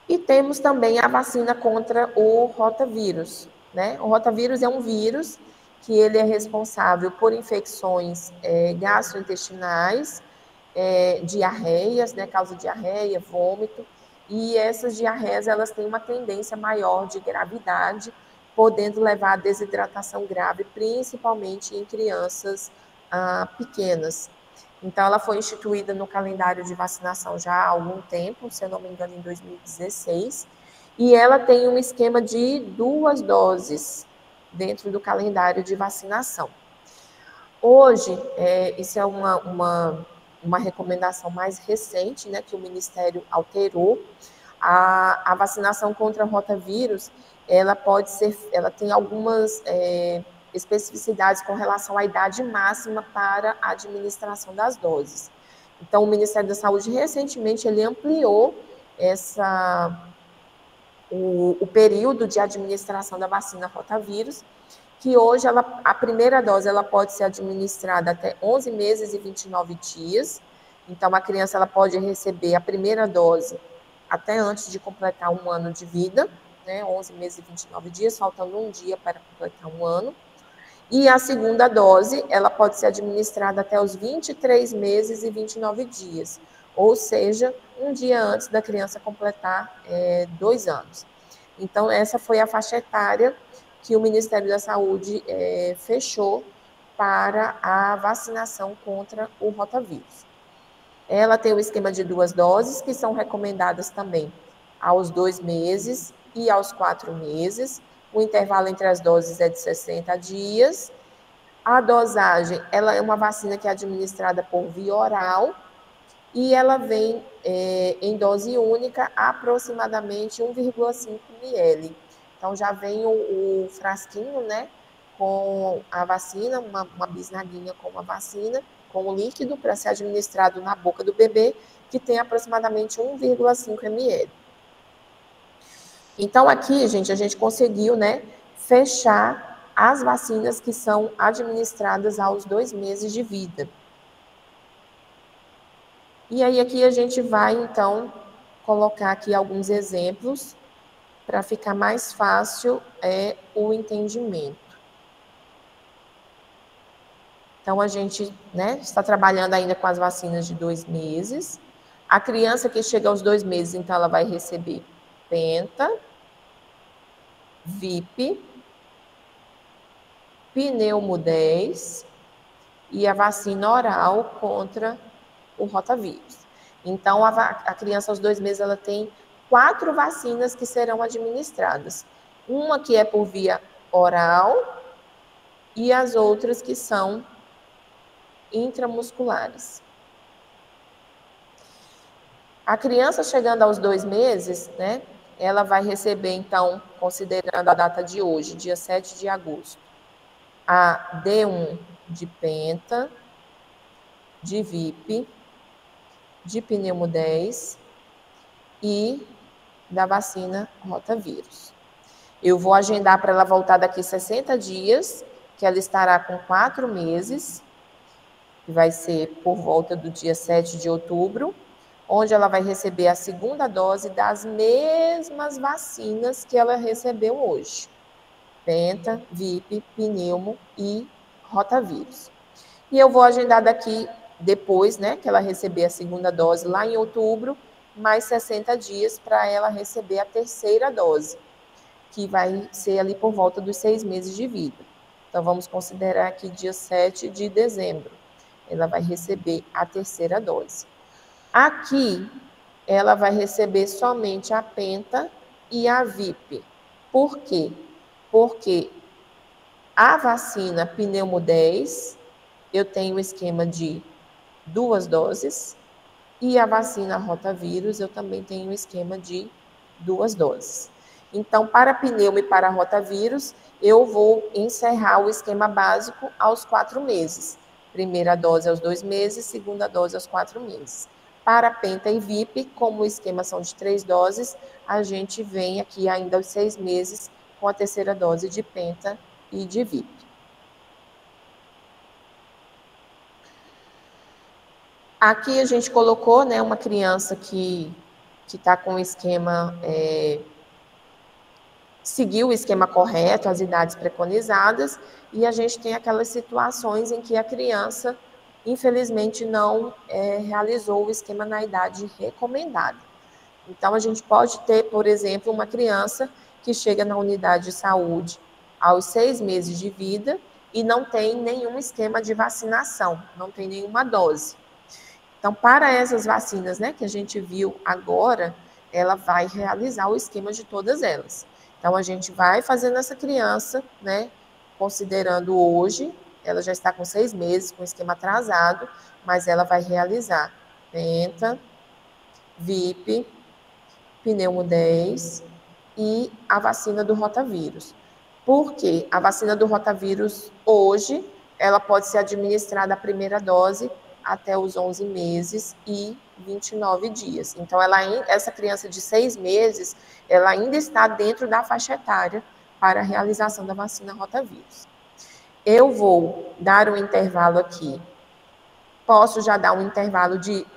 E temos também a vacina contra o rotavírus, né? O rotavírus é um vírus que ele é responsável por infecções gastrointestinais, diarreias, né? Causa diarreia, vômito, e essas diarreias elas têm uma tendência maior de gravidade, podendo levar a desidratação grave, principalmente em crianças pequenas. Então, ela foi instituída no calendário de vacinação já há algum tempo, se eu não me engano, em 2016, e ela tem um esquema de 2 doses dentro do calendário de vacinação. Hoje, isso é uma recomendação mais recente, né, que o Ministério alterou. A vacinação contra rotavírus, ela tem algumas especificidades com relação à idade máxima para a administração das doses. Então, o Ministério da Saúde, recentemente, ele ampliou o período de administração da vacina rotavírus, que hoje a primeira dose ela pode ser administrada até 11 meses e 29 dias. Então, a criança ela pode receber a primeira dose até antes de completar 1 ano de vida, né, 11 meses e 29 dias, faltando 1 dia para completar 1 ano. E a segunda dose, ela pode ser administrada até os 23 meses e 29 dias, ou seja, 1 dia antes da criança completar 2 anos. Então, essa foi a faixa etária que o Ministério da Saúde fechou para a vacinação contra o rotavírus. Ela tem o esquema de 2 doses, que são recomendadas também aos 2 meses e aos 4 meses. O intervalo entre as doses é de 60 dias. A dosagem, ela é uma vacina que é administrada por via oral e ela vem em dose única, aproximadamente 1,5 ml. Então, já vem o frasquinho, né, com a vacina, uma bisnaguinha com a vacina, com o líquido para ser administrado na boca do bebê, que tem aproximadamente 1,5 ml. Então, aqui, gente, a gente conseguiu, né, fechar as vacinas que são administradas aos 2 meses de vida. E aí, aqui a gente vai, então, colocar aqui alguns exemplos para ficar mais fácil o entendimento. Então, a gente, né, está trabalhando ainda com as vacinas de 2 meses. A criança que chega aos 2 meses, então, ela vai receber penta, VIP, pneumo 10 e a vacina oral contra o rotavírus. Então, a criança aos 2 meses ela tem 4 vacinas que serão administradas. Uma que é por via oral e as outras que são intramusculares. A criança chegando aos 2 meses, né, ela vai receber, então, considerando a data de hoje, dia 7 de agosto, a D1 de penta, de VIP, de pneumo 10 e da vacina rotavírus. Eu vou agendar para ela voltar daqui 60 dias, que ela estará com 4 meses, que vai ser por volta do dia 7 de outubro, onde ela vai receber a segunda dose das mesmas vacinas que ela recebeu hoje. Penta, VIP, pneumo e rotavírus. E eu vou agendar daqui depois, né, que ela receber a segunda dose lá em outubro, mais 60 dias para ela receber a terceira dose, que vai ser ali por volta dos 6 meses de vida. Então, vamos considerar aqui dia 7 de dezembro. Ela vai receber a terceira dose. Aqui, ela vai receber somente a penta e a VIP. Por quê? Porque a vacina pneumo 10, eu tenho o esquema de 2 doses, e a vacina rotavírus, eu também tenho um esquema de 2 doses. Então, para pneumo e para rotavírus, eu vou encerrar o esquema básico aos 4 meses. Primeira dose aos 2 meses, segunda dose aos 4 meses. Para penta e VIP, como o esquema são de 3 doses, a gente vem aqui ainda aos 6 meses com a terceira dose de penta e de VIP. Aqui a gente colocou, né, uma criança que está com o esquema, seguiu o esquema correto, as idades preconizadas, e a gente tem aquelas situações em que a criança, infelizmente, não realizou o esquema na idade recomendada. Então, a gente pode ter, por exemplo, uma criança que chega na unidade de saúde aos 6 meses de vida e não tem nenhum esquema de vacinação, não tem nenhuma dose. Então, para essas vacinas, né, que a gente viu agora, ela vai realizar o esquema de todas elas. Então, a gente vai fazendo essa criança, né, considerando hoje, ela já está com 6 meses, com esquema atrasado, mas ela vai realizar penta, VIP, pneumo 10 e a vacina do rotavírus. Porque a vacina do rotavírus, hoje, ela pode ser administrada a primeira dose até os 11 meses e 29 dias. Então, essa criança de 6 meses, ela ainda está dentro da faixa etária para a realização da vacina rotavírus. Eu vou dar um intervalo aqui. Posso já dar um intervalo de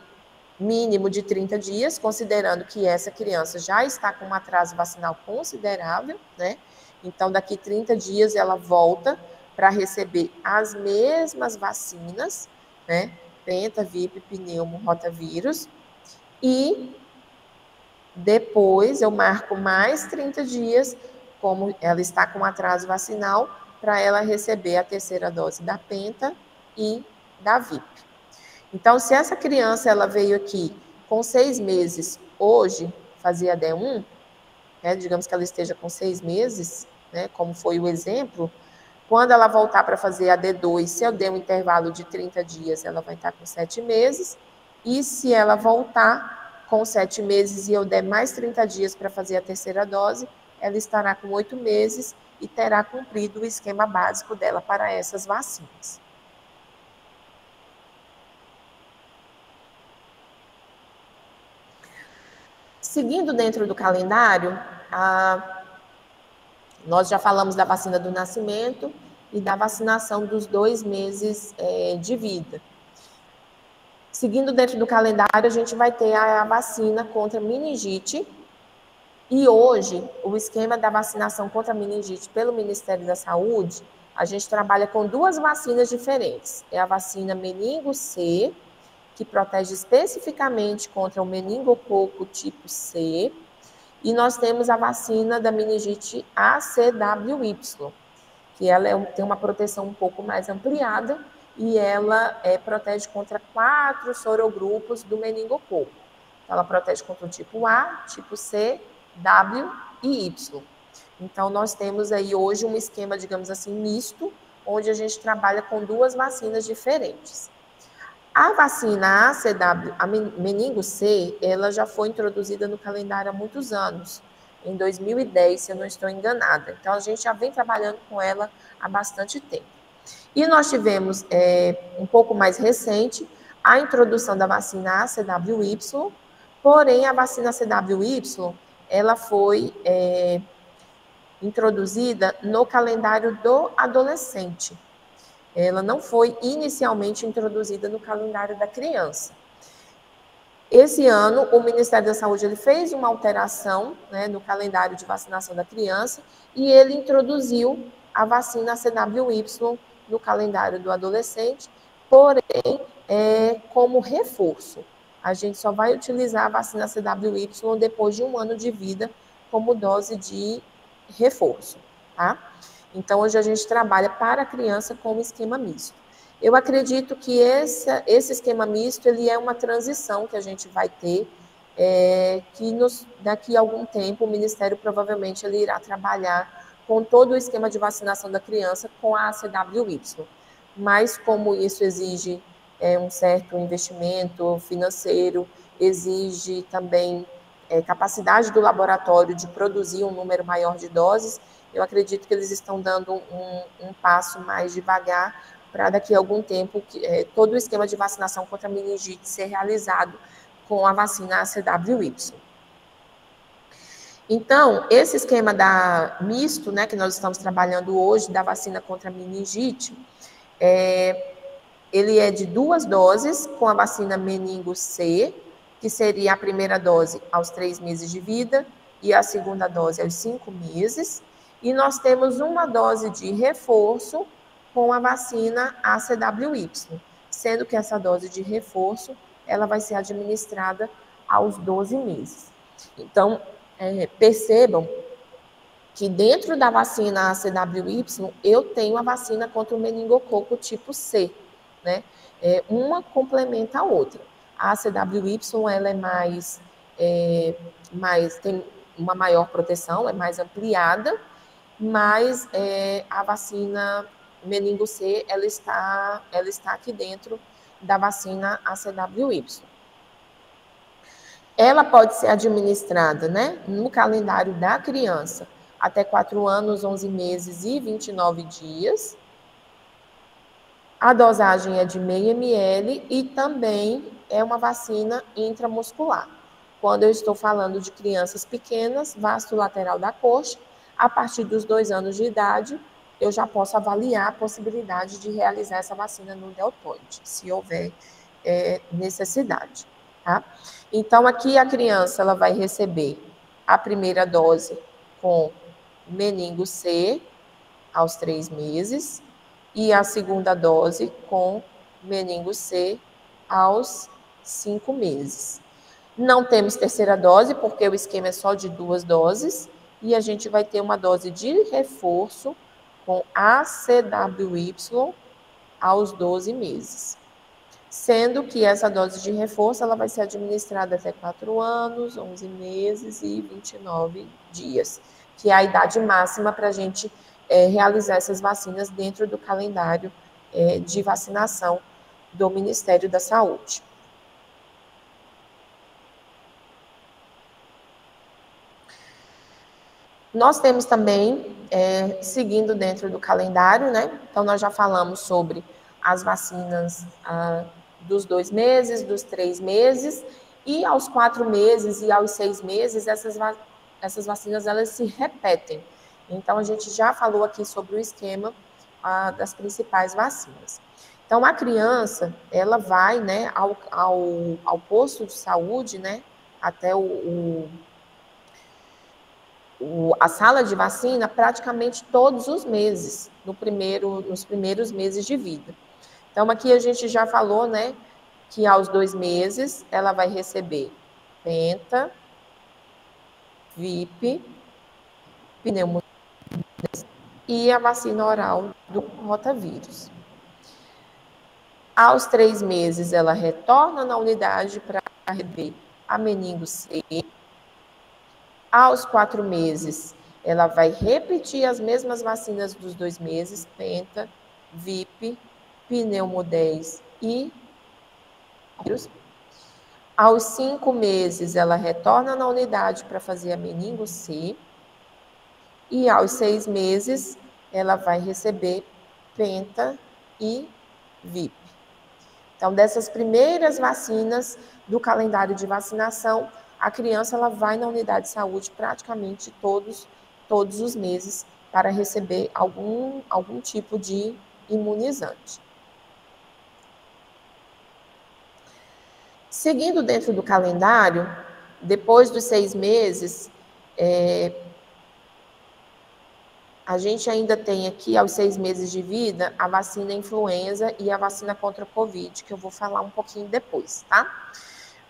mínimo de 30 dias, considerando que essa criança já está com um atraso vacinal considerável, né? Então, daqui 30 dias ela volta para receber as mesmas vacinas, né? Penta, VIP, pneumo, rotavírus. E depois eu marco mais 30 dias, como ela está com atraso vacinal, para ela receber a terceira dose da penta e da VIP. Então, se essa criança ela veio aqui com 6 meses, hoje fazia D1, né, digamos que ela esteja com 6 meses, né, como foi o exemplo, quando ela voltar para fazer a D2, se eu der um intervalo de 30 dias, ela vai estar com 7 meses, e se ela voltar com 7 meses e eu der mais 30 dias para fazer a terceira dose, ela estará com 8 meses e terá cumprido o esquema básico dela para essas vacinas. Seguindo dentro do calendário, nós já falamos da vacina do nascimento e da vacinação dos 2 meses de vida. Seguindo dentro do calendário, a gente vai ter a vacina contra meningite. E hoje, o esquema da vacinação contra a meningite pelo Ministério da Saúde, a gente trabalha com 2 vacinas diferentes. É a vacina meningo C, que protege especificamente contra o meningococo tipo C, e nós temos a vacina da meningite ACWY, que ela tem uma proteção um pouco mais ampliada e ela protege contra 4 sorogrupos do meningococo. Ela protege contra o tipo A, tipo C, W e Y. Então, nós temos aí hoje um esquema, digamos assim, misto, onde a gente trabalha com 2 vacinas diferentes. A vacina ACW, a meningo C, ela já foi introduzida no calendário há muitos anos, em 2010, se eu não estou enganada. Então, a gente já vem trabalhando com ela há bastante tempo. E nós tivemos, um pouco mais recente, a introdução da vacina ACWY, porém, a vacina ACWY, ela foi introduzida no calendário do adolescente. Ela não foi inicialmente introduzida no calendário da criança. Esse ano, o Ministério da Saúde ele fez uma alteração, né, no calendário de vacinação da criança e ele introduziu a vacina CWY no calendário do adolescente, porém, como reforço. A gente só vai utilizar a vacina CWY depois de 1 ano de vida como dose de reforço, tá? Então, hoje a gente trabalha para a criança com o esquema misto. Eu acredito que esse esquema misto ele é uma transição que a gente vai ter, daqui a algum tempo o Ministério provavelmente ele irá trabalhar com todo o esquema de vacinação da criança com a ACWY. Mas como isso exige um certo investimento financeiro, exige também capacidade do laboratório de produzir um número maior de doses, eu acredito que eles estão dando um passo mais devagar para daqui a algum tempo todo o esquema de vacinação contra a meningite ser realizado com a vacina ACWY. Então, esse esquema misto, né, que nós estamos trabalhando hoje, da vacina contra a meningite, ele é de 2 doses com a vacina meningo C, que seria a primeira dose aos 3 meses de vida e a segunda dose aos 5 meses. E nós temos uma dose de reforço com a vacina ACWY, sendo que essa dose de reforço ela vai ser administrada aos 12 meses. Então, percebam que dentro da vacina ACWY eu tenho a vacina contra o meningococo tipo C, né? Uma complementa a outra. A ACWY ela é tem uma maior proteção, é mais ampliada, mas a vacina meningo C ela está aqui dentro da vacina ACWY. Ela pode ser administrada, né, no calendário da criança até 4 anos, 11 meses e 29 dias. A dosagem é de meio ml e também é uma vacina intramuscular. Quando eu estou falando de crianças pequenas, vasto lateral da coxa, a partir dos 2 anos de idade, eu já posso avaliar a possibilidade de realizar essa vacina no deltoide, se houver necessidade, tá? Então, aqui a criança ela vai receber a primeira dose com meningo C aos 3 meses e a segunda dose com meningo C aos 5 meses. Não temos terceira dose, porque o esquema é só de 2 doses, e a gente vai ter uma dose de reforço com ACWY aos 12 meses. Sendo que essa dose de reforço ela vai ser administrada até 4 anos, 11 meses e 29 dias, que é a idade máxima para a gente realizar essas vacinas dentro do calendário de vacinação do Ministério da Saúde. Nós temos também, seguindo dentro do calendário, né? Então, nós já falamos sobre as vacinas dos 2 meses, dos 3 meses, e aos 4 meses e aos 6 meses, essas vacinas, elas se repetem. Então, a gente já falou aqui sobre o esquema das principais vacinas. Então, a criança, ela vai, né, ao posto de saúde, né, até a sala de vacina praticamente todos os meses, nos primeiros meses de vida. Então, aqui a gente já falou, né, que aos 2 meses ela vai receber penta, VIP, pneumonia e a vacina oral do rotavírus. Aos 3 meses, ela retorna na unidade para receber a meningo C. Aos 4 meses, ela vai repetir as mesmas vacinas dos 2 meses, penta, VIP, pneumo 10 e vírus. Aos 5 meses, ela retorna na unidade para fazer a meningo C. E aos 6 meses, ela vai receber penta e VIP. Então, dessas primeiras vacinas do calendário de vacinação, a criança ela vai na unidade de saúde praticamente todos os meses para receber algum tipo de imunizante. Seguindo dentro do calendário, depois dos 6 meses, a gente ainda tem aqui, aos 6 meses de vida, a vacina influenza e a vacina contra a Covid, que eu vou falar um pouquinho depois, tá?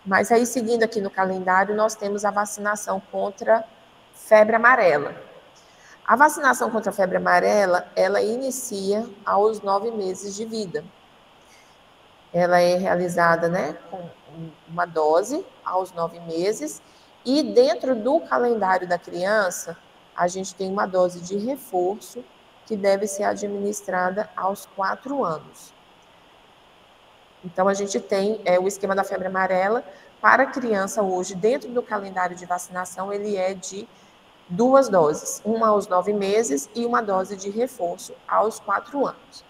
Mas aí, seguindo aqui no calendário, nós temos a vacinação contra febre amarela. A vacinação contra a febre amarela, ela inicia aos 9 meses de vida. Ela é realizada, né, com uma dose aos 9 meses, e dentro do calendário da criança, a gente tem uma dose de reforço que deve ser administrada aos 4 anos. Então, a gente tem o esquema da febre amarela para a criança hoje, dentro do calendário de vacinação, ele é de 2 doses, uma aos 9 meses e uma dose de reforço aos 4 anos.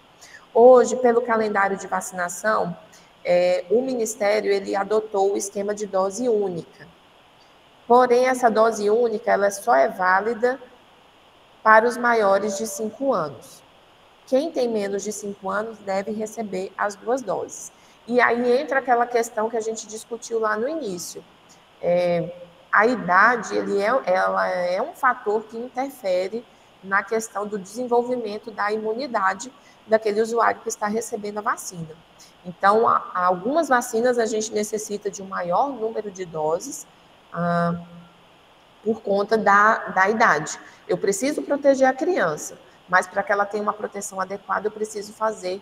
Hoje, pelo calendário de vacinação, o Ministério ele adotou o esquema de dose única. Porém, essa dose única ela só é válida para os maiores de 5 anos. Quem tem menos de 5 anos deve receber as 2 doses. E aí entra aquela questão que a gente discutiu lá no início. A idade ela é um fator que interfere na questão do desenvolvimento da imunidade daquele usuário que está recebendo a vacina. Então, algumas vacinas a gente necessita de um maior número de doses por conta da idade. Eu preciso proteger a criança, mas para que ela tenha uma proteção adequada, eu preciso fazer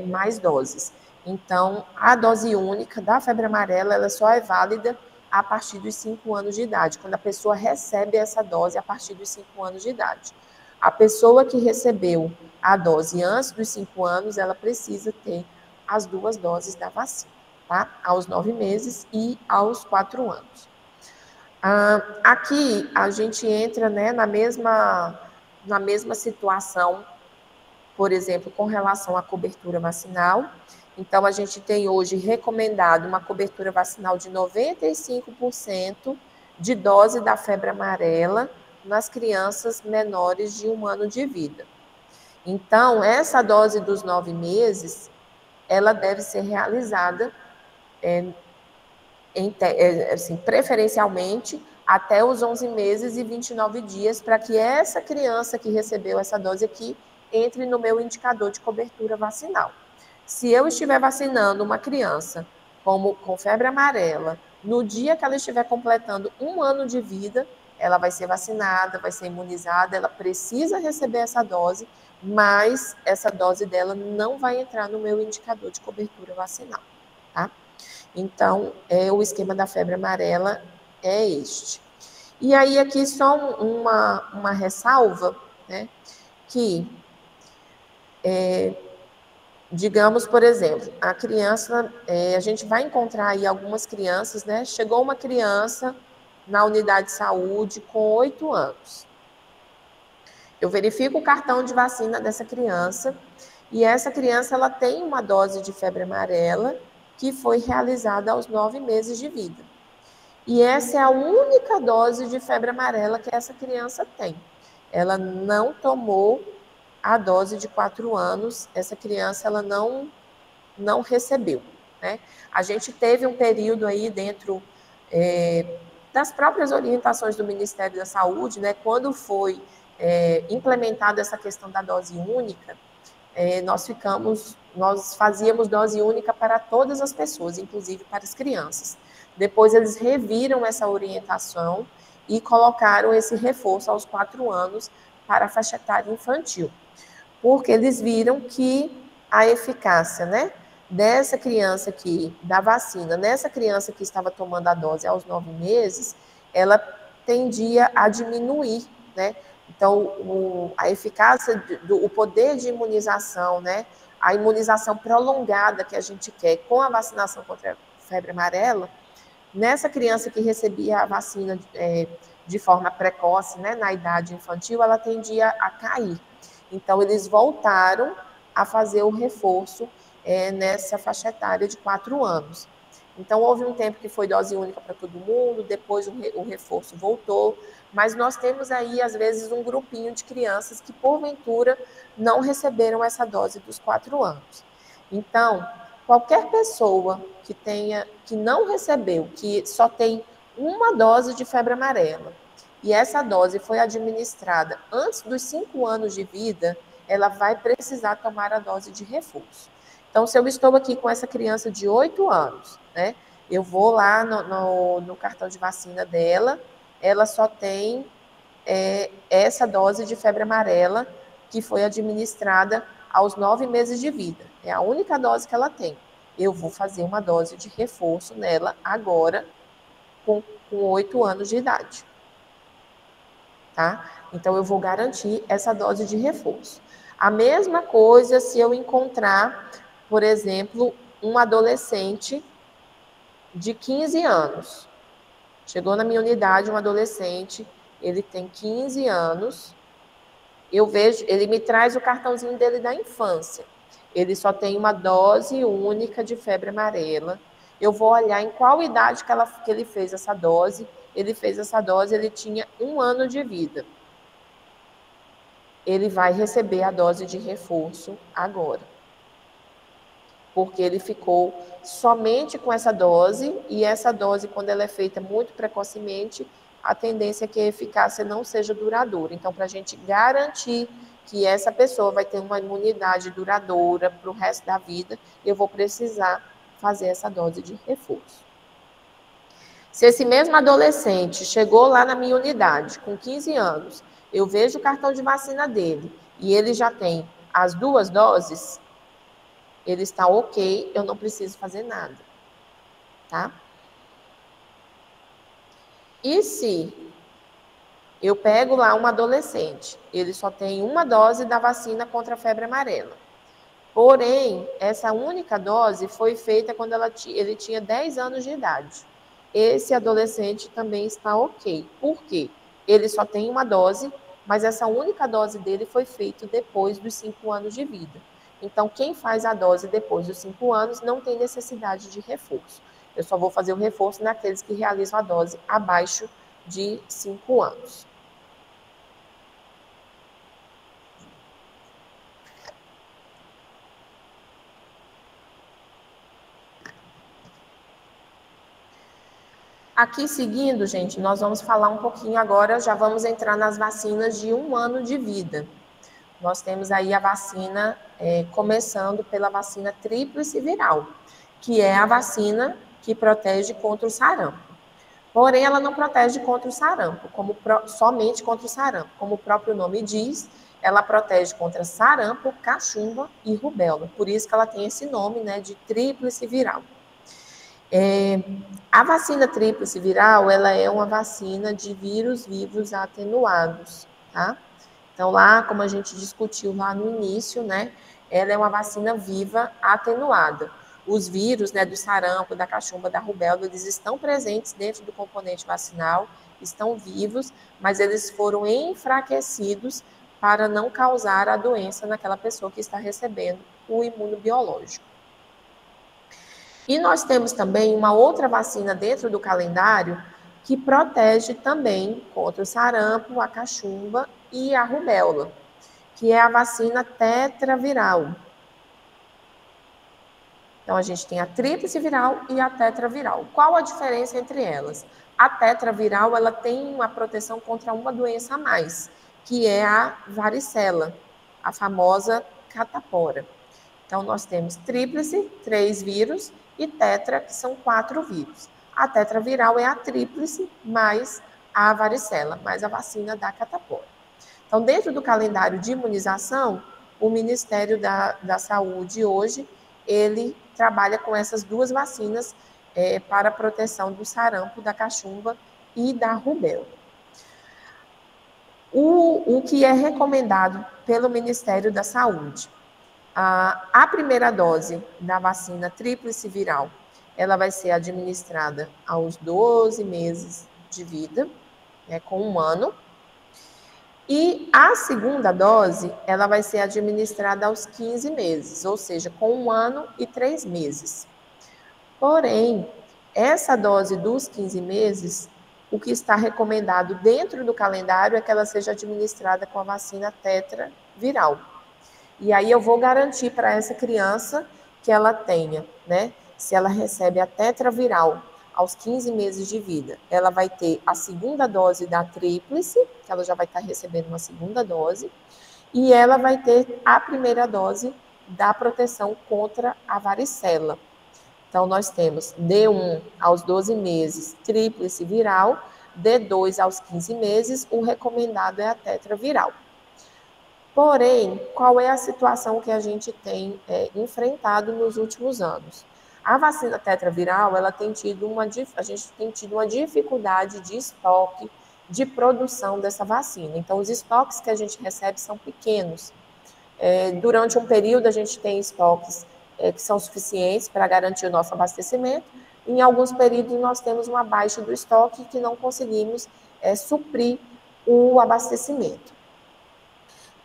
mais doses. Então, a dose única da febre amarela, ela só é válida a partir dos 5 anos de idade, quando a pessoa recebe essa dose a partir dos 5 anos de idade. A pessoa que recebeu a dose antes dos 5 anos, ela precisa ter as 2 doses da vacina, tá? Aos 9 meses e aos 4 anos. Aqui a gente entra, né, na mesma situação, por exemplo, com relação à cobertura vacinal. Então, a gente tem hoje recomendado uma cobertura vacinal de 95% de dose da febre amarela nas crianças menores de 1 ano de vida. Então, essa dose dos 9 meses, ela deve ser realizada, assim, preferencialmente, até os 11 meses e 29 dias, para que essa criança que recebeu essa dose aqui entre no meu indicador de cobertura vacinal. Se eu estiver vacinando uma criança com febre amarela, no dia que ela estiver completando 1 ano de vida, ela vai ser vacinada, vai ser imunizada, ela precisa receber essa dose, mas essa dose dela não vai entrar no meu indicador de cobertura vacinal, tá? Então, o esquema da febre amarela é este. E aí, aqui só uma ressalva, né, que, digamos, por exemplo, a criança, a gente vai encontrar aí algumas crianças, né, chegou uma criança na unidade de saúde com 8 anos. Eu verifico o cartão de vacina dessa criança, e essa criança, ela tem uma dose de febre amarela que foi realizada aos 9 meses de vida. E essa é a única dose de febre amarela que essa criança tem. Ela não tomou a dose de 4 anos, essa criança ela não recebeu, né? A gente teve um período aí dentro das próprias orientações do Ministério da Saúde, né? Quando foi implementada essa questão da dose única, nós fazíamos dose única para todas as pessoas, inclusive para as crianças. Depois eles reviram essa orientação e colocaram esse reforço aos 4 anos para a faixa etária infantil, porque eles viram que a eficácia, né, dessa criança aqui, da vacina, nessa criança que estava tomando a dose aos 9 meses, ela tendia a diminuir, né? Então, a eficácia, o poder de imunização, né? A imunização prolongada que a gente quer com a vacinação contra a febre amarela, nessa criança que recebia a vacina de forma precoce, né, na idade infantil, ela tendia a cair. Então, eles voltaram a fazer o reforço nessa faixa etária de 4 anos. Então, houve um tempo que foi dose única para todo mundo, depois o reforço voltou, mas nós temos aí, às vezes, um grupinho de crianças que, porventura, não receberam essa dose dos 4 anos. Então, qualquer pessoa que não recebeu, que só tem uma dose de febre amarela, e essa dose foi administrada antes dos 5 anos de vida, ela vai precisar tomar a dose de reforço. Então, se eu estou aqui com essa criança de 8 anos, né, eu vou lá no cartão de vacina dela, ela só tem essa dose de febre amarela que foi administrada aos 9 meses de vida. É a única dose que ela tem. Eu vou fazer uma dose de reforço nela agora, com 8 anos de idade. Tá? Então, eu vou garantir essa dose de reforço. A mesma coisa se eu encontrar, por exemplo, um adolescente de 15 anos. Chegou na minha unidade um adolescente, ele tem 15 anos, eu vejo, ele me traz o cartãozinho dele da infância. Ele só tem uma dose única de febre amarela. Eu vou olhar em qual idade que ele fez essa dose. Ele fez essa dose, ele tinha 1 ano de vida. Ele vai receber a dose de reforço agora. Porque ele ficou somente com essa dose, e essa dose, quando ela é feita muito precocemente, a tendência é que a eficácia não seja duradoura. Então, para a gente garantir que essa pessoa vai ter uma imunidade duradoura para o resto da vida, eu vou precisar fazer essa dose de reforço. Se esse mesmo adolescente chegou lá na minha unidade com 15 anos, eu vejo o cartão de vacina dele e ele já tem as 2 doses, ele está ok, eu não preciso fazer nada, tá? E se eu pego lá um adolescente, ele só tem uma dose da vacina contra a febre amarela, porém, essa única dose foi feita quando ele tinha 10 anos de idade. Esse adolescente também está ok. Por quê? Ele só tem uma dose, mas essa única dose dele foi feita depois dos 5 anos de vida. Então, quem faz a dose depois dos 5 anos não tem necessidade de reforço. Eu só vou fazer o reforço naqueles que realizam a dose abaixo de 5 anos. Aqui seguindo, gente, nós vamos falar um pouquinho agora, já vamos entrar nas vacinas de 1 ano de vida. Nós temos aí a vacina, começando pela vacina tríplice viral, que é a vacina que protege contra o sarampo. Porém, ela não protege contra o sarampo, somente contra o sarampo. Como o próprio nome diz, ela protege contra sarampo, cachumba e rubéola. Por isso que ela tem esse nome, né, de tríplice viral. A vacina tríplice viral, ela é uma vacina de vírus vivos atenuados, tá? Então, lá, como a gente discutiu lá no início, né, ela é uma vacina viva atenuada. Os vírus, né, do sarampo, da cachumba, da rubéola, eles estão presentes dentro do componente vacinal, estão vivos, mas eles foram enfraquecidos para não causar a doença naquela pessoa que está recebendo o imunobiológico. E nós temos também uma outra vacina dentro do calendário que protege também contra o sarampo, a cachumba e a rubéola, que é a vacina tetraviral. Então, a gente tem a tríplice viral e a tetraviral. Qual a diferença entre elas? A tetraviral, ela tem uma proteção contra uma doença a mais, que é a varicela, a famosa catapora. Então, nós temos tríplice, 3 vírus, e tetra, que são 4 vírus. A tetraviral é a tríplice mais a varicela, mais a vacina da catapora. Então, dentro do calendário de imunização, o Ministério da Saúde hoje, ele trabalha com essas duas vacinas para a proteção do sarampo, da cachumba e da rubéola. O que é recomendado pelo Ministério da Saúde? A primeira dose da vacina tríplice viral, ela vai ser administrada aos 12 meses de vida, com 1 ano. E a segunda dose, ela vai ser administrada aos 15 meses, ou seja, com 1 ano e 3 meses. Porém, essa dose dos 15 meses, o que está recomendado dentro do calendário é que ela seja administrada com a vacina tetraviral. E aí eu vou garantir para essa criança que ela tenha, se ela recebe a tetraviral aos 15 meses de vida, ela vai ter a segunda dose da tríplice, que ela já vai estar recebendo uma segunda dose, e ela vai ter a primeira dose da proteção contra a varicela. Então, nós temos D1 aos 12 meses, tríplice viral, D2 aos 15 meses, o recomendado é a tetraviral. Porém, qual é a situação que a gente tem enfrentado nos últimos anos? A vacina tetraviral, a gente tem tido uma dificuldade de estoque, de produção dessa vacina. Então, os estoques que a gente recebe são pequenos. Durante um período, a gente tem estoques que são suficientes para garantir o nosso abastecimento. Em alguns períodos, nós temos uma baixa do estoque que não conseguimos suprir o abastecimento.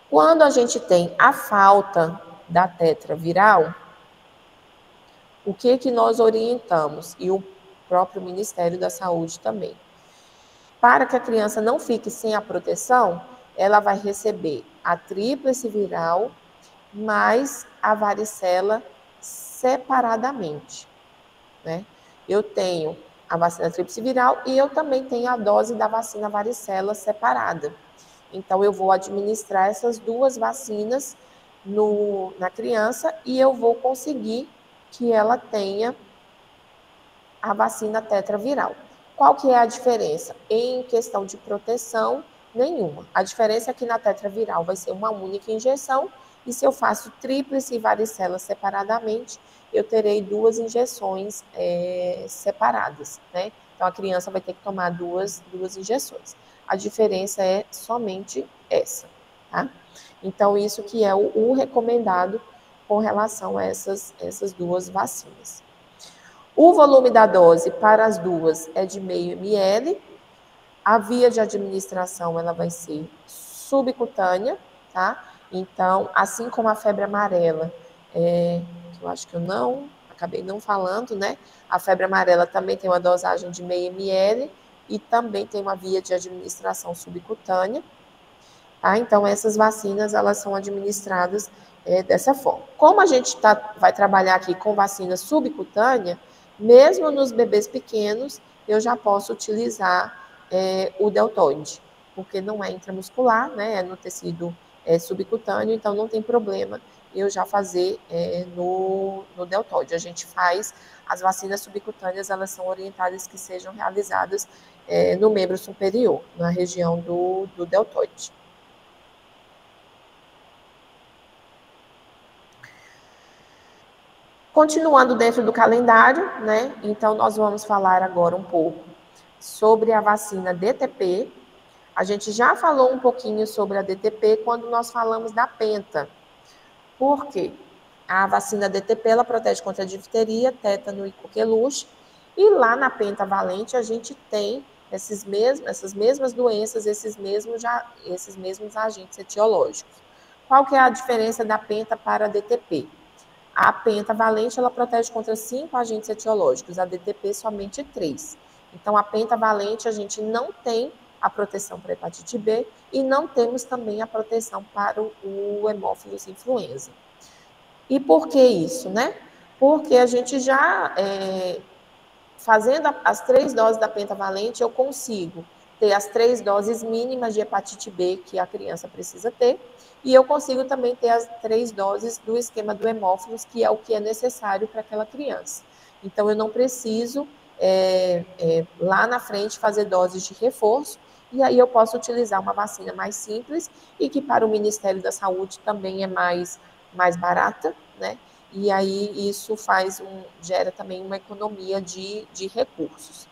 Quando a gente tem a falta da tetraviral, o que nós orientamos? E o próprio Ministério da Saúde também. Para que a criança não fique sem a proteção, ela vai receber a tríplice viral mais a varicela separadamente, Eu tenho a vacina tríplice viral e eu também tenho a dose da vacina varicela separada. Então, eu vou administrar essas duas vacinas na criança e eu vou conseguir que ela tenha a vacina tetraviral. Qual que é a diferença? Em questão de proteção, nenhuma. A diferença é que na tetraviral vai ser uma única injeção e se eu faço tríplice e varicela separadamente, eu terei 2 injeções separadas, Então, a criança vai ter que tomar duas injeções. A diferença é somente essa, Então, isso que é o recomendado com relação a essas duas vacinas. O volume da dose para as duas é de 0,5 ml. A via de administração, ela vai ser subcutânea, Então, assim como a febre amarela, que eu acho que acabei não falando, A febre amarela também tem uma dosagem de 0,5 ml e também tem uma via de administração subcutânea, Então, essas vacinas, elas são administradas dessa forma. Como a gente vai trabalhar aqui com vacina subcutânea, mesmo nos bebês pequenos, eu já posso utilizar o deltoide, porque não é intramuscular, é no tecido subcutâneo, então não tem problema eu já fazer no deltoide. A gente faz, as vacinas subcutâneas, elas são orientadas que sejam realizadas no membro superior, na região do deltoide. Continuando dentro do calendário, Então, nós vamos falar agora um pouco sobre a vacina DTP. A gente já falou um pouquinho sobre a DTP quando nós falamos da penta. Por quê? A vacina DTP, ela protege contra a difteria, tétano e coqueluche. E lá na pentavalente, a gente tem essas mesmas doenças, esses mesmos agentes etiológicos. Qual que é a diferença da penta para a DTP? A pentavalente, ela protege contra 5 agentes etiológicos, a DTP somente 3. Então, a pentavalente, a gente não tem a proteção para a hepatite B e não temos também a proteção para o hemófilos influenza. E por que isso, Porque a gente já, fazendo as 3 doses da pentavalente, eu consigo ter as 3 doses mínimas de hepatite B que a criança precisa ter, e eu consigo também ter as 3 doses do esquema do hemófilos, que é o que é necessário para aquela criança. Então, eu não preciso, lá na frente, fazer doses de reforço, e aí eu posso utilizar uma vacina mais simples, e que para o Ministério da Saúde também é mais barata, e aí isso gera também uma economia de recursos.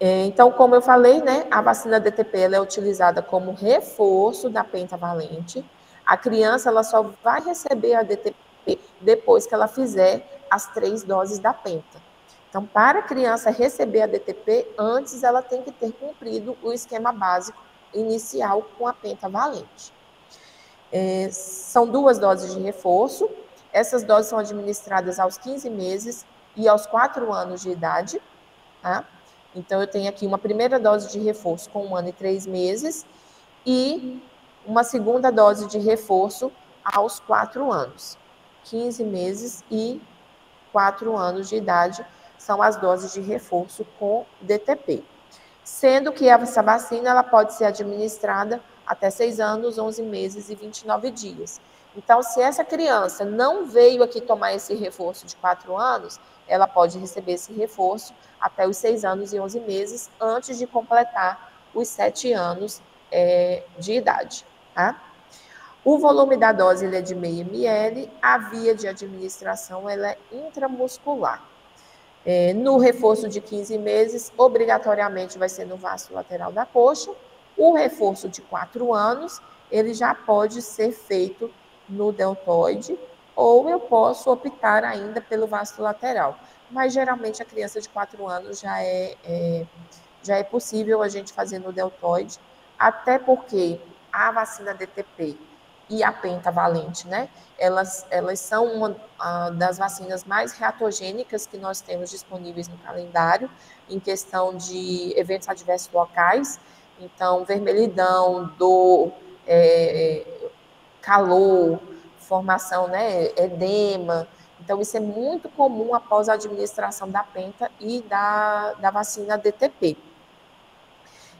Então, como eu falei, né, a vacina DTP ela é utilizada como reforço da pentavalente. A criança ela só vai receber a DTP depois que ela fizer as 3 doses da penta. Então, para a criança receber a DTP, antes ela tem que ter cumprido o esquema básico inicial com a pentavalente. São 2 doses de reforço. Essas doses são administradas aos 15 meses e aos 4 anos de idade, tá? Então, eu tenho aqui uma primeira dose de reforço com 1 ano e 3 meses e uma segunda dose de reforço aos 4 anos. 15 meses e 4 anos de idade são as doses de reforço com DTP. Sendo que essa vacina ela pode ser administrada até 6 anos, 11 meses e 29 dias. Então, se essa criança não veio aqui tomar esse reforço de 4 anos, ela pode receber esse reforço até os 6 anos e 11 meses, antes de completar os 7 anos de idade. Tá? O volume da dose ele é de 0,5 ml, a via de administração ela é intramuscular. No reforço de 15 meses, obrigatoriamente vai ser no vasto lateral da coxa. O reforço de 4 anos, ele já pode ser feito no deltoide, ou eu posso optar ainda pelo vasto lateral. Mas, geralmente, a criança de 4 anos já é possível a gente fazer no deltoide, até porque a vacina DTP e a pentavalente, né? Elas são uma das vacinas mais reatogênicas que nós temos disponíveis no calendário, em questão de eventos adversos locais. Então, vermelhidão, dor, calor, formação, né? Edema. Então, isso é muito comum após a administração da penta e da vacina DTP.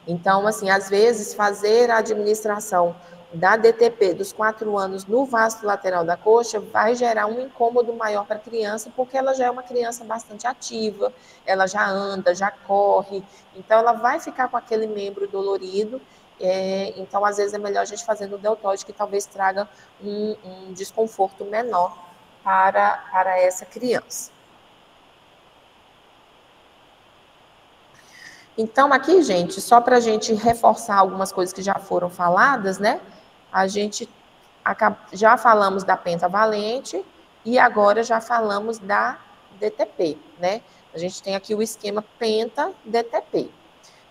Então, assim, às vezes, fazer a administração da DTP dos 4 anos no vasto lateral da coxa vai gerar um incômodo maior para a criança, porque ela já é uma criança bastante ativa, ela já anda, já corre, então ela vai ficar com aquele membro dolorido. Então, às vezes, é melhor a gente fazer no deltoide, que talvez traga um desconforto menor para essa criança. Então, aqui, gente, só para a gente reforçar algumas coisas que já foram faladas, né? A gente já falamos da pentavalente e agora já falamos da DTP, né? A gente tem aqui o esquema penta-DTP.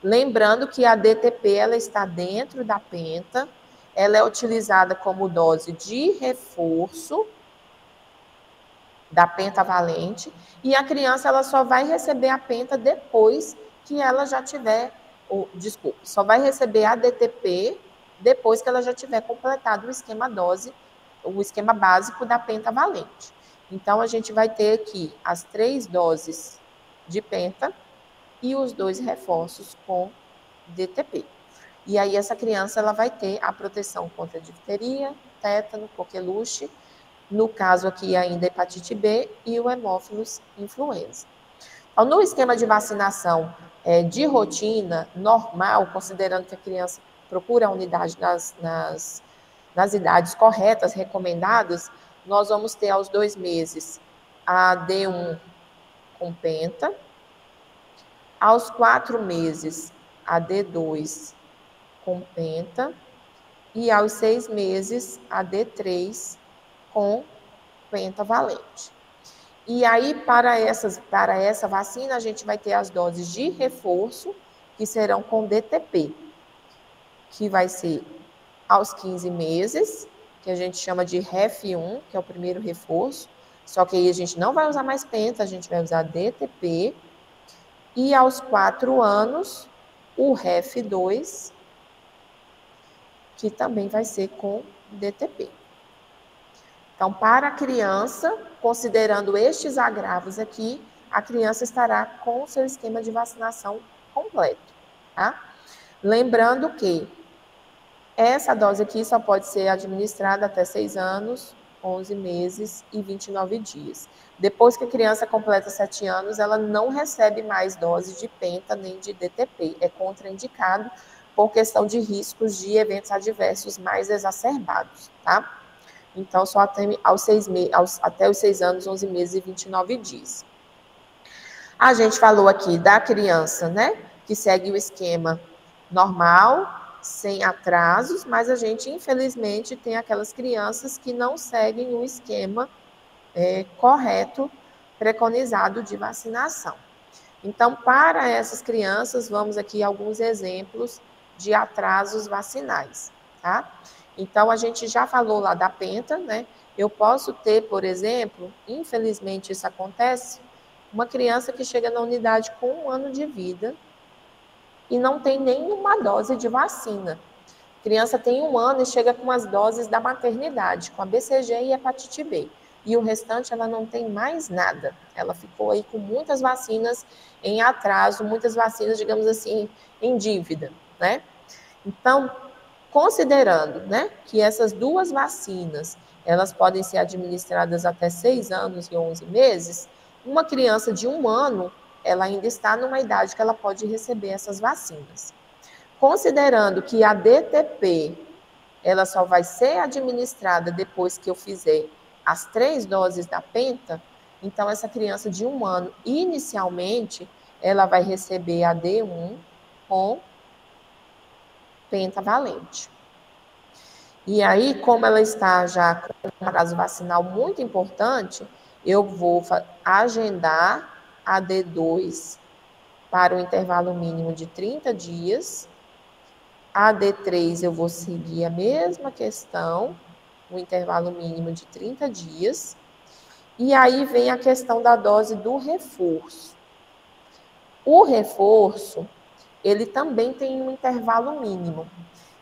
Lembrando que a DTP, ela está dentro da penta, ela é utilizada como dose de reforço da pentavalente e a criança, ela só vai receber a penta depois que ela já tiver, só vai receber a DTP depois que ela já tiver completado o esquema básico da pentavalente. Então, a gente vai ter aqui as 3 doses de penta e os 2 reforços com DTP. E aí, essa criança, ela vai ter a proteção contra difteria, tétano, coqueluche, no caso aqui ainda hepatite B e o hemófilos influenza. Então, no esquema de vacinação de rotina, normal, considerando que a criança procura a unidade nas idades corretas, recomendadas, nós vamos ter aos 2 meses a D1 com penta, aos 4 meses a D2 com penta e aos 6 meses a D3 com pentavalente. E aí, para essa vacina, a gente vai ter as doses de reforço, que serão com DTP, que vai ser aos 15 meses, que a gente chama de REF1, que é o primeiro reforço, só que aí a gente não vai usar mais penta, a gente vai usar DTP, e aos 4 anos, o REF2, que também vai ser com DTP. Então, para a criança, considerando estes agravos aqui, a criança estará com o seu esquema de vacinação completo, tá? Lembrando que essa dose aqui só pode ser administrada até 6 anos, 11 meses e 29 dias. Depois que a criança completa 7 anos, ela não recebe mais doses de penta nem de DTP. É contraindicado por questão de riscos de eventos adversos mais exacerbados, tá? então só até os 6 anos, 11 meses e 29 dias. A gente falou aqui da criança, né, que segue o esquema normal, sem atrasos, mas a gente, infelizmente, tem aquelas crianças que não seguem o esquema correto, preconizado de vacinação. Então, para essas crianças, vamos aqui a alguns exemplos de atrasos vacinais, tá? Então, a gente já falou lá da penta, né? Eu posso ter, por exemplo, infelizmente isso acontece, uma criança que chega na unidade com 1 ano de vida e não tem nenhuma dose de vacina. A criança tem 1 ano e chega com as doses da maternidade, com a BCG e hepatite B. E o restante ela não tem mais nada. Ela ficou aí com muitas vacinas em atraso, muitas vacinas, digamos assim, em dívida, né? Então, considerando, né, que essas 2 vacinas, elas podem ser administradas até 6 anos e 11 meses, uma criança de 1 ano, ela ainda está numa idade que ela pode receber essas vacinas. Considerando que a DTP, ela só vai ser administrada depois que eu fizer as 3 doses da penta, então essa criança de 1 ano, inicialmente, ela vai receber a D1 com pentavalente. E aí, como ela está já com um prazo vacinal muito importante, eu vou agendar a D2 para o intervalo mínimo de 30 dias. A D3 eu vou seguir a mesma questão, o intervalo mínimo de 30 dias. E aí vem a questão da dose do reforço. O reforço, ele também tem um intervalo mínimo.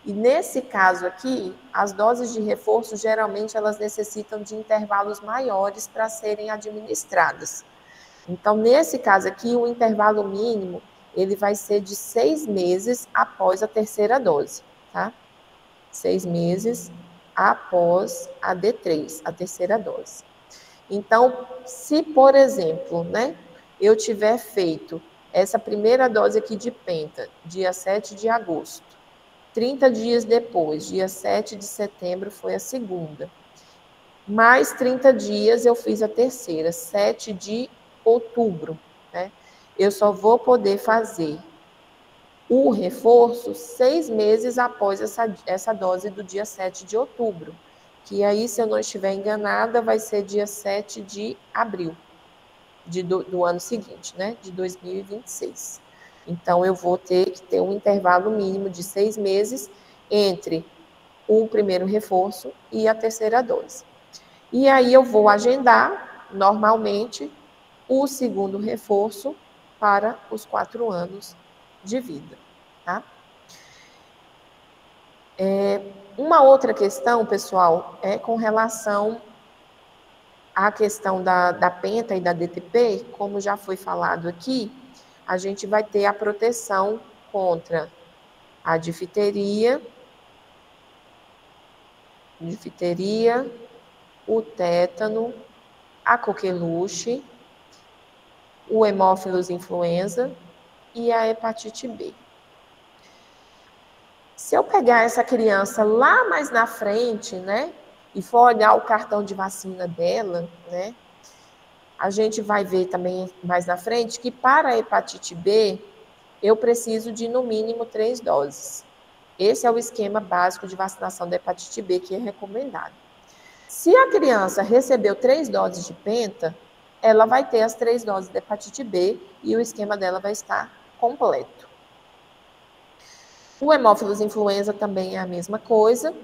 E nesse caso aqui, as doses de reforço, geralmente, elas necessitam de intervalos maiores para serem administradas. Então, nesse caso aqui, o intervalo mínimo, ele vai ser de 6 meses após a terceira dose, tá? 6 meses após a D3, a terceira dose. Então, se, por exemplo, né, eu tiver feito essa primeira dose aqui de penta, dia 7 de agosto, 30 dias depois, dia 7 de setembro, foi a segunda. Mais 30 dias eu fiz a terceira, 7 de outubro, né? Eu só vou poder fazer o reforço 6 meses após essa dose do dia 7 de outubro. Que aí, se eu não estiver enganada, vai ser dia 7 de abril do ano seguinte, né? De 2026. Então, eu vou ter que ter um intervalo mínimo de 6 meses entre o primeiro reforço e a terceira dose. E aí eu vou agendar, normalmente, o segundo reforço para os 4 anos de vida, tá? Uma outra questão, pessoal, é com relação à questão da penta e da DTP, como já foi falado aqui, a gente vai ter a proteção contra a difteria, o tétano, a coqueluche, o hemófilos influenza e a hepatite B. Se eu pegar essa criança lá mais na frente, né, e for olhar o cartão de vacina dela, né, a gente vai ver também mais na frente que para a hepatite B, eu preciso de no mínimo 3 doses. Esse é o esquema básico de vacinação da hepatite B que é recomendado. Se a criança recebeu 3 doses de penta, ela vai ter as 3 doses de hepatite B e o esquema dela vai estar completo. O hemófilos influenza também é a mesma coisa.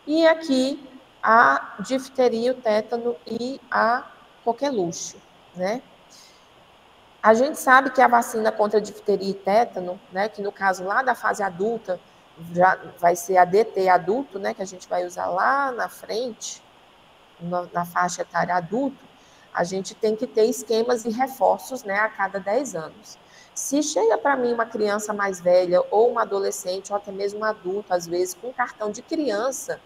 E aqui a difteria, o tétano e a coqueluche, né? A gente sabe que a vacina contra difteria e tétano, né, que no caso lá da fase adulta, já vai ser a DT adulto, né, que a gente vai usar lá na frente, na faixa etária adulto, a gente tem que ter esquemas e reforços, né, a cada 10 anos. Se chega para mim uma criança mais velha, ou uma adolescente, ou até mesmo um adulto, às vezes, com cartão de criança,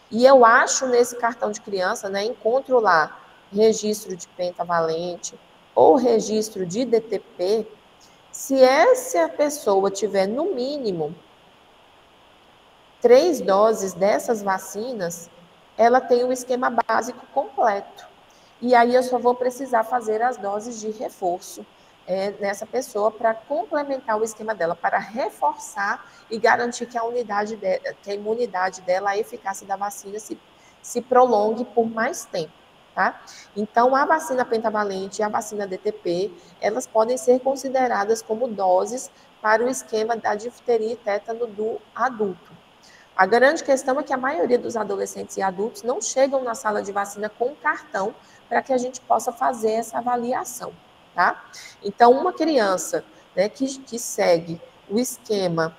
e eu acho nesse cartão de criança, né, encontro lá registro de pentavalente, ou registro de DTP, se essa pessoa tiver, no mínimo, 3 doses dessas vacinas, ela tem o esquema básico completo. E aí eu só vou precisar fazer as doses de reforço nessa pessoa para complementar o esquema dela, para reforçar e garantir que que a imunidade dela, a eficácia da vacina se prolongue por mais tempo, tá? Então, a vacina pentavalente e a vacina DTP, elas podem ser consideradas como doses para o esquema da difteria e tétano do adulto. A grande questão é que a maioria dos adolescentes e adultos não chegam na sala de vacina com cartão para que a gente possa fazer essa avaliação, tá? Então, uma criança, né, que segue o esquema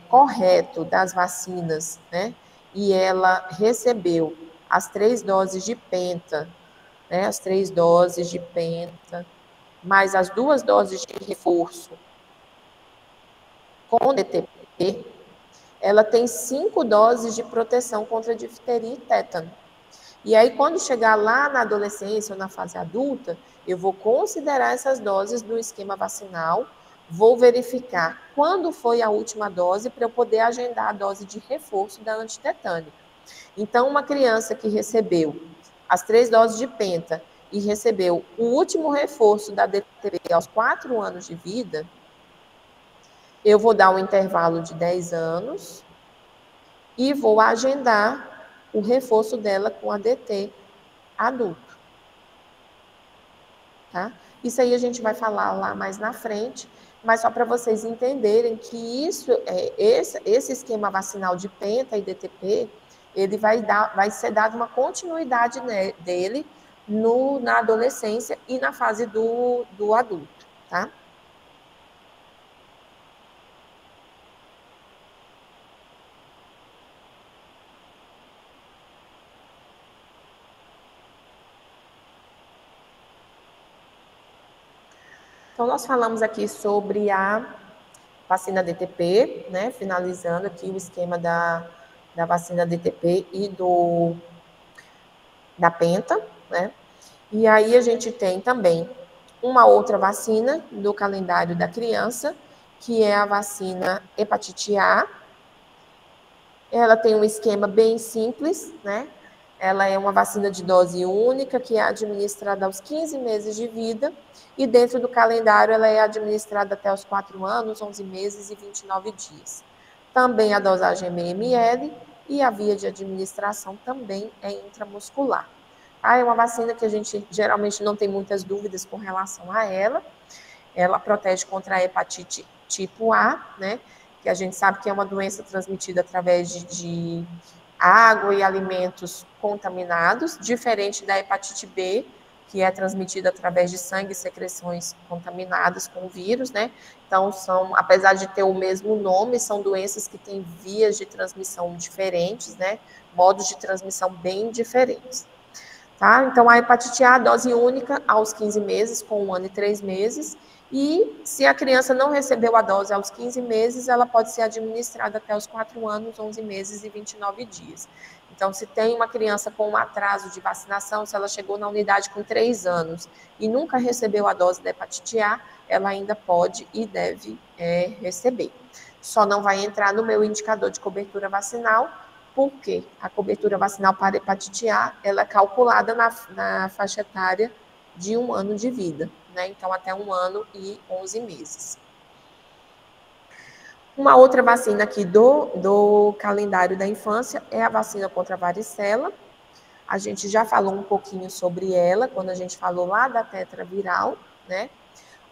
correto das vacinas, né, e ela recebeu as 3 doses de penta, né, as 3 doses de penta, mais as 2 doses de reforço com DTP, ela tem 5 doses de proteção contra difteria e tétano. E aí, quando chegar lá na adolescência ou na fase adulta, eu vou considerar essas doses do esquema vacinal, vou verificar quando foi a última dose para eu poder agendar a dose de reforço da antitetânica. Então, uma criança que recebeu as 3 doses de penta e recebeu o último reforço da DTP aos 4 anos de vida, eu vou dar um intervalo de 10 anos e vou agendar o reforço dela com a DT adulto. Tá? Isso aí a gente vai falar lá mais na frente, mas só para vocês entenderem que esse esquema vacinal de penta e DTP, ele vai ser dado uma continuidade dele na adolescência e na fase do adulto, tá? Então, nós falamos aqui sobre a vacina DTP, né? Finalizando aqui o esquema da vacina DTP e da penta, né? E aí a gente tem também uma outra vacina do calendário da criança, que é a vacina hepatite A. Ela tem um esquema bem simples, né? Ela é uma vacina de dose única, que é administrada aos 15 meses de vida, e dentro do calendário ela é administrada até os 4 anos, 11 meses e 29 dias. Também a dosagem é meio ml, e a via de administração também é intramuscular. É uma vacina que a gente geralmente não tem muitas dúvidas com relação a ela. Ela protege contra a hepatite tipo A, né? Que a gente sabe que é uma doença transmitida através de água e alimentos contaminados, diferente da hepatite B, que é transmitida através de sangue e secreções contaminadas com o vírus, né? Então, apesar de ter o mesmo nome, são doenças que têm vias de transmissão diferentes, né? Modos de transmissão bem diferentes. Tá? Então, a hepatite A, dose única aos 15 meses, com 1 ano e 3 meses. E se a criança não recebeu a dose aos 15 meses, ela pode ser administrada até os 4 anos, 11 meses e 29 dias. Então, se tem uma criança com um atraso de vacinação, se ela chegou na unidade com 3 anos e nunca recebeu a dose da hepatite A, ela ainda pode e deve receber. Só não vai entrar no meu indicador de cobertura vacinal, porque a cobertura vacinal para hepatite A, ela é calculada na faixa etária de 1 ano de vida, né? Então, até 1 ano e 11 meses. Uma outra vacina aqui do calendário da infância é a vacina contra a varicela. A gente já falou um pouquinho sobre ela, quando a gente falou lá da tetraviral, né?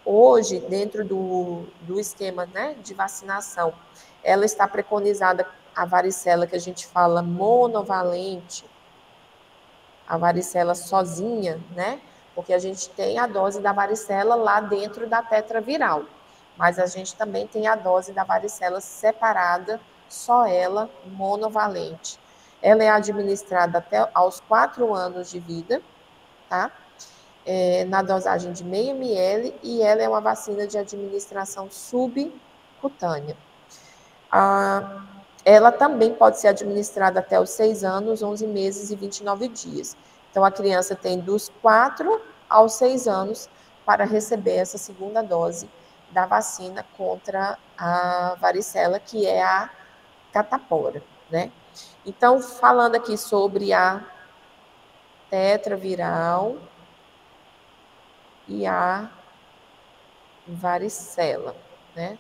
Hoje, dentro do esquema, né, de vacinação, ela está preconizada a varicela que a gente fala monovalente, a varicela sozinha, né? Porque a gente tem a dose da varicela lá dentro da tetraviral, mas a gente também tem a dose da varicela separada, só ela, monovalente. Ela é administrada até aos 4 anos de vida, tá? Na dosagem de meio ml, e ela é uma vacina de administração subcutânea. Ela também pode ser administrada até os 6 anos, 11 meses e 29 dias. Então, a criança tem dos 4 aos 6 anos para receber essa segunda dose da vacina contra a varicela, que é a catapora, né? Então, falando aqui sobre a tetraviral e a varicela, né?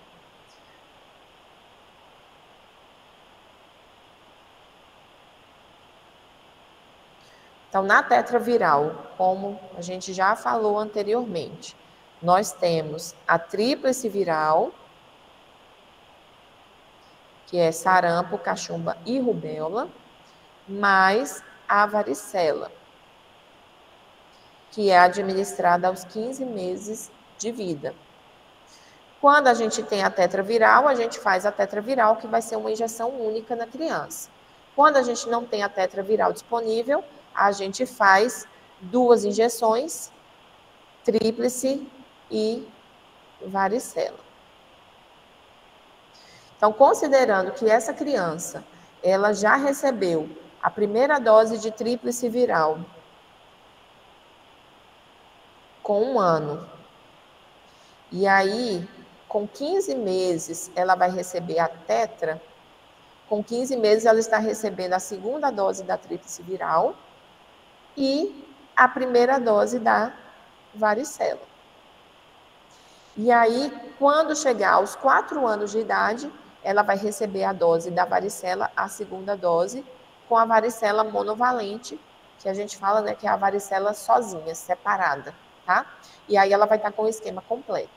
Então, na tetraviral, como a gente já falou anteriormente, nós temos a tríplice viral, que é sarampo, cachumba e rubéola, mais a varicela, que é administrada aos 15 meses de vida. Quando a gente tem a tetraviral, a gente faz a tetraviral, que vai ser uma injeção única na criança. Quando a gente não tem a tetraviral disponível, a gente faz 2 injeções, tríplice e varicela. Então, considerando que essa criança, ela já recebeu a primeira dose de tríplice viral com 1 ano, e aí, com 15 meses, ela vai receber a tetra. Com 15 meses, ela está recebendo a segunda dose da tríplice viral e a primeira dose da varicela. E aí, quando chegar aos 4 anos de idade, ela vai receber a dose da varicela, a segunda dose, com a varicela monovalente, que a gente fala, né, que é a varicela sozinha, separada, tá? E aí ela vai estar com o esquema completo.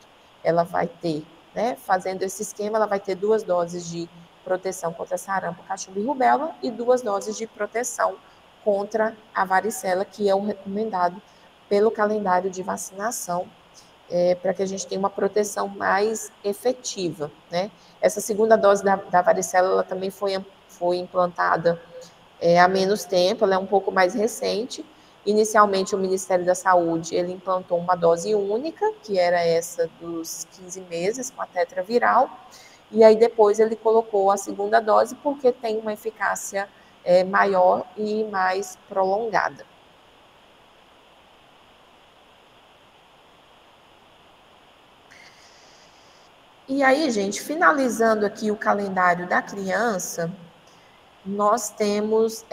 Ela vai ter, né, fazendo esse esquema, ela vai ter 2 doses de proteção contra sarampo, cachumba e rubéola e 2 doses de proteção contra a varicela, que é o recomendado pelo calendário de vacinação, para que a gente tenha uma proteção mais efetiva, né? Essa segunda dose da varicela, ela também foi implantada há menos tempo, ela é um pouco mais recente. Inicialmente, o Ministério da Saúde, ele implantou uma dose única, que era essa dos 15 meses, com a tetraviral, e aí depois ele colocou a segunda dose, porque tem uma eficácia maior e mais prolongada. E aí, gente, finalizando aqui o calendário da criança, nós temos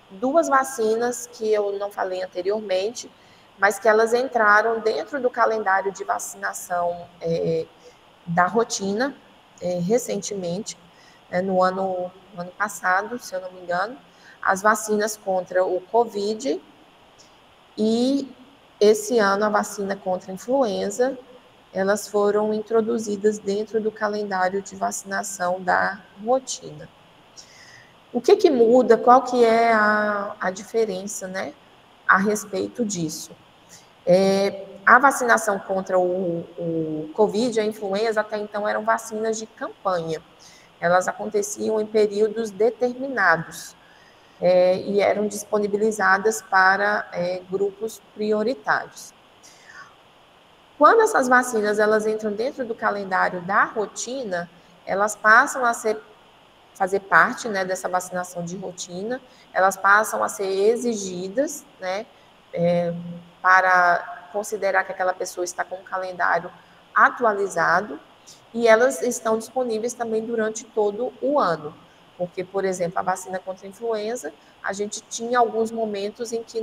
2 vacinas que eu não falei anteriormente, mas que elas entraram dentro do calendário de vacinação da rotina recentemente, no ano passado, se eu não me engano, as vacinas contra o Covid e esse ano a vacina contra a influenza. Elas foram introduzidas dentro do calendário de vacinação da rotina. O que muda? Qual que é a diferença, né, a respeito disso? A vacinação contra o Covid e a influenza, até então, eram vacinas de campanha. Elas aconteciam em períodos determinados e eram disponibilizadas para grupos prioritários. Quando essas vacinas elas entram dentro do calendário da rotina, elas passam a fazer parte, né, dessa vacinação de rotina, elas passam a ser exigidas, né, para considerar que aquela pessoa está com o calendário atualizado, e elas estão disponíveis também durante todo o ano. Porque, por exemplo, a vacina contra a influenza, a gente tinha alguns momentos em que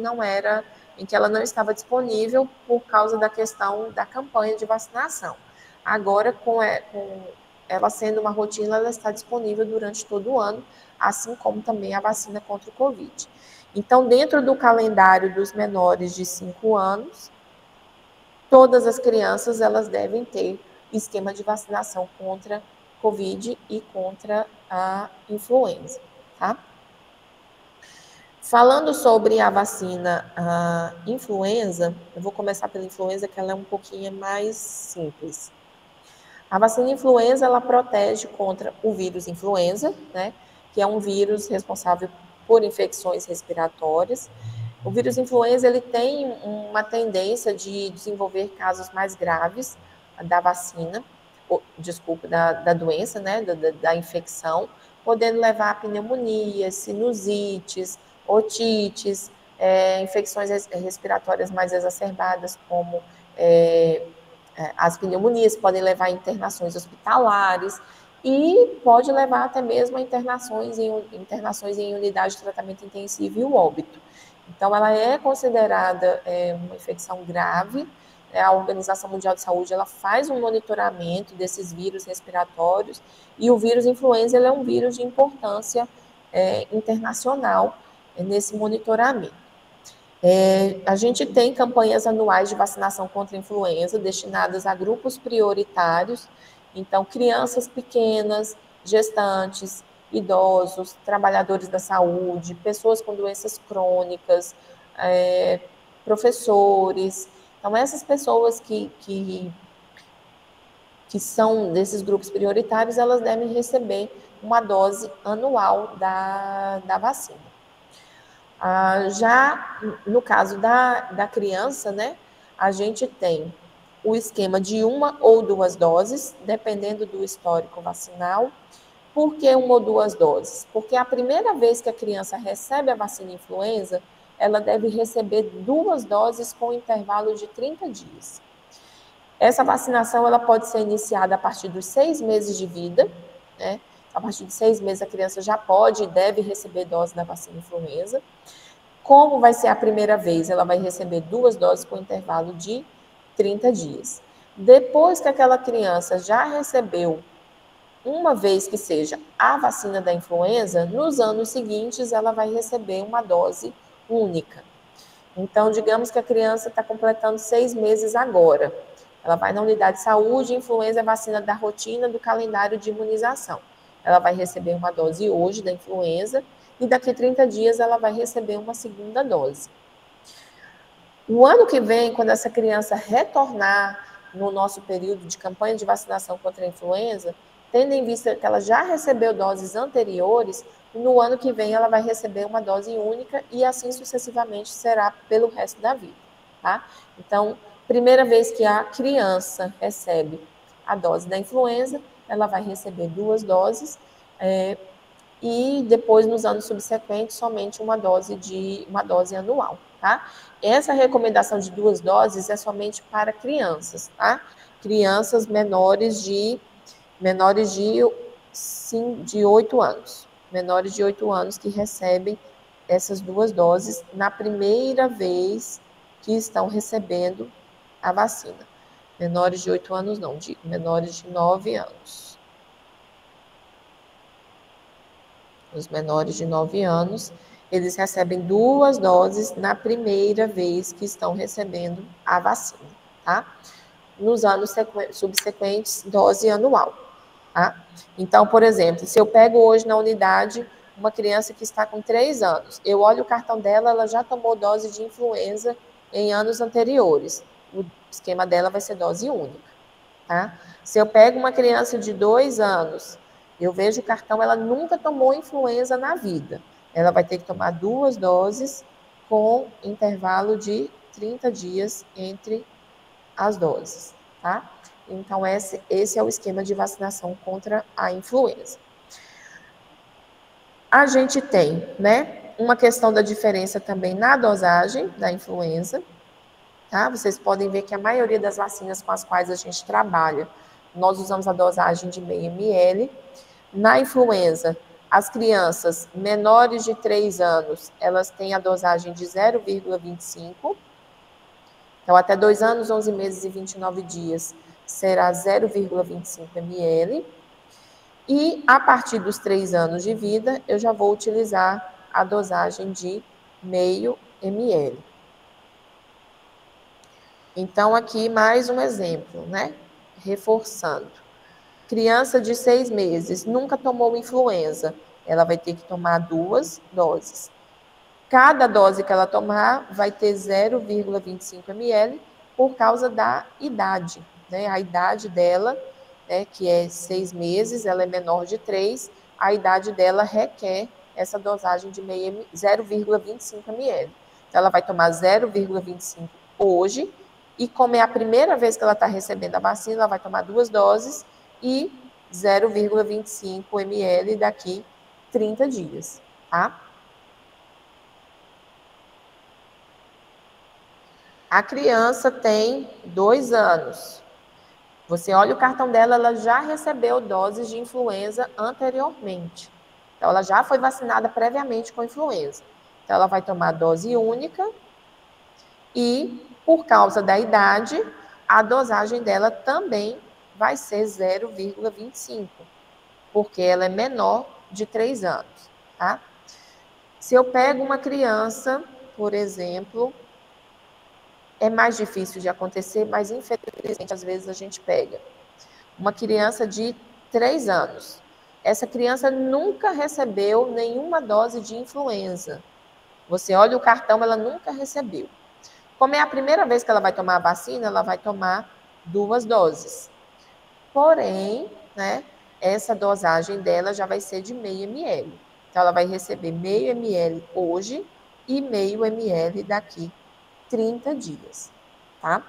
ela não estava disponível por causa da questão da campanha de vacinação. Agora, com ela sendo uma rotina, ela está disponível durante todo o ano, assim como também a vacina contra o Covid. Então, dentro do calendário dos menores de 5 anos, todas as crianças elas devem ter esquema de vacinação contra Covid e contra a influenza, tá? Falando sobre a vacina influenza, eu vou começar pela influenza, que ela é um pouquinho mais simples. A vacina influenza, ela protege contra o vírus influenza, né, que é um vírus responsável por infecções respiratórias. O vírus influenza, ele tem uma tendência de desenvolver casos mais graves da vacina, da doença, né, da infecção, podendo levar a pneumonias, sinusites, otites, infecções respiratórias mais exacerbadas, como as pneumonias, podem levar a internações hospitalares. e pode levar até mesmo a internações em unidade de tratamento intensivo e o óbito. Então, ela é considerada uma infecção grave. A Organização Mundial de Saúde ela faz um monitoramento desses vírus respiratórios, e o vírus influenza ele é um vírus de importância internacional nesse monitoramento. A gente tem campanhas anuais de vacinação contra a influenza destinadas a grupos prioritários, então crianças pequenas, gestantes, idosos, trabalhadores da saúde, pessoas com doenças crônicas, professores. Então, essas pessoas que são desses grupos prioritários, elas devem receber uma dose anual da vacina. Já no caso da criança, né, a gente tem o esquema de 1 ou 2 doses, dependendo do histórico vacinal. Por que 1 ou 2 doses? Porque a primeira vez que a criança recebe a vacina influenza, ela deve receber 2 doses com intervalo de 30 dias. Essa vacinação ela pode ser iniciada a partir dos 6 meses de vida, né? A partir de 6 meses a criança já pode e deve receber dose da vacina influenza. Como vai ser a primeira vez? Ela vai receber 2 doses com intervalo de 30 dias. Depois que aquela criança já recebeu uma vez que seja a vacina da influenza, nos anos seguintes ela vai receber uma dose única. Então, digamos que a criança está completando 6 meses agora. Ela vai na unidade de saúde, influenza é vacina da rotina do calendário de imunização. Ela vai receber uma dose hoje da influenza e daqui a 30 dias ela vai receber uma segunda dose. O ano que vem, quando essa criança retornar no nosso período de campanha de vacinação contra a influenza, tendo em vista que ela já recebeu doses anteriores, no ano que vem ela vai receber uma dose única e assim sucessivamente será pelo resto da vida, tá? Então, primeira vez que a criança recebe a dose da influenza, ela vai receber 2 doses, e depois, nos anos subsequentes, somente uma dose anual, tá? Essa recomendação de 2 doses é somente para crianças, tá? Crianças menores de 8 anos. Menores de 8 anos que recebem essas 2 doses na primeira vez que estão recebendo a vacina. Menores de 8 anos não, menores de 9 anos. Os menores de 9 anos, eles recebem 2 doses na primeira vez que estão recebendo a vacina, tá? Nos anos subsequentes, dose anual, tá? Então, por exemplo, se eu pego hoje na unidade uma criança que está com 3 anos, eu olho o cartão dela, ela já tomou dose de influenza em anos anteriores. O esquema dela vai ser dose única, tá? Se eu pego uma criança de 2 anos, eu vejo o cartão, ela nunca tomou influenza na vida. Ela vai ter que tomar 2 doses com intervalo de 30 dias entre as doses, tá? Então, esse é o esquema de vacinação contra a influenza. A gente tem, né, uma questão da diferença também na dosagem da influenza, tá? Vocês podem ver que a maioria das vacinas com as quais a gente trabalha, nós usamos a dosagem de meio ml. Na influenza, as crianças menores de 3 anos, elas têm a dosagem de 0,25. Então, até 2 anos, 11 meses e 29 dias, será 0,25 ml. E, a partir dos 3 anos de vida, eu já vou utilizar a dosagem de meio ml. Então, aqui mais um exemplo, né? Reforçando. Criança de 6 meses, nunca tomou influenza, ela vai ter que tomar 2 doses. Cada dose que ela tomar vai ter 0,25 ml por causa da idade, né? A idade dela, né, que é 6 meses, ela é menor de 3, a idade dela requer essa dosagem de 0,25 ml. Então, ela vai tomar 0,25 hoje, e como é a primeira vez que ela está recebendo a vacina, ela vai tomar 2 doses, e 0,25 ml daqui 30 dias, tá? A criança tem 2 anos. Você olha o cartão dela, ela já recebeu doses de influenza anteriormente. Então, ela já foi vacinada previamente com influenza. Então, ela vai tomar dose única e, por causa da idade, a dosagem dela também vai ser 0,25, porque ela é menor de 3 anos, tá? Se eu pego uma criança, por exemplo, é mais difícil de acontecer, mas infelizmente às vezes a gente pega uma criança de 3 anos. Essa criança nunca recebeu nenhuma dose de influenza. Você olha o cartão, ela nunca recebeu. Como é a primeira vez que ela vai tomar a vacina, ela vai tomar 2 doses. Porém, né, essa dosagem dela já vai ser de meio ml. Então, ela vai receber meio ml hoje e meio ml daqui 30 dias, tá?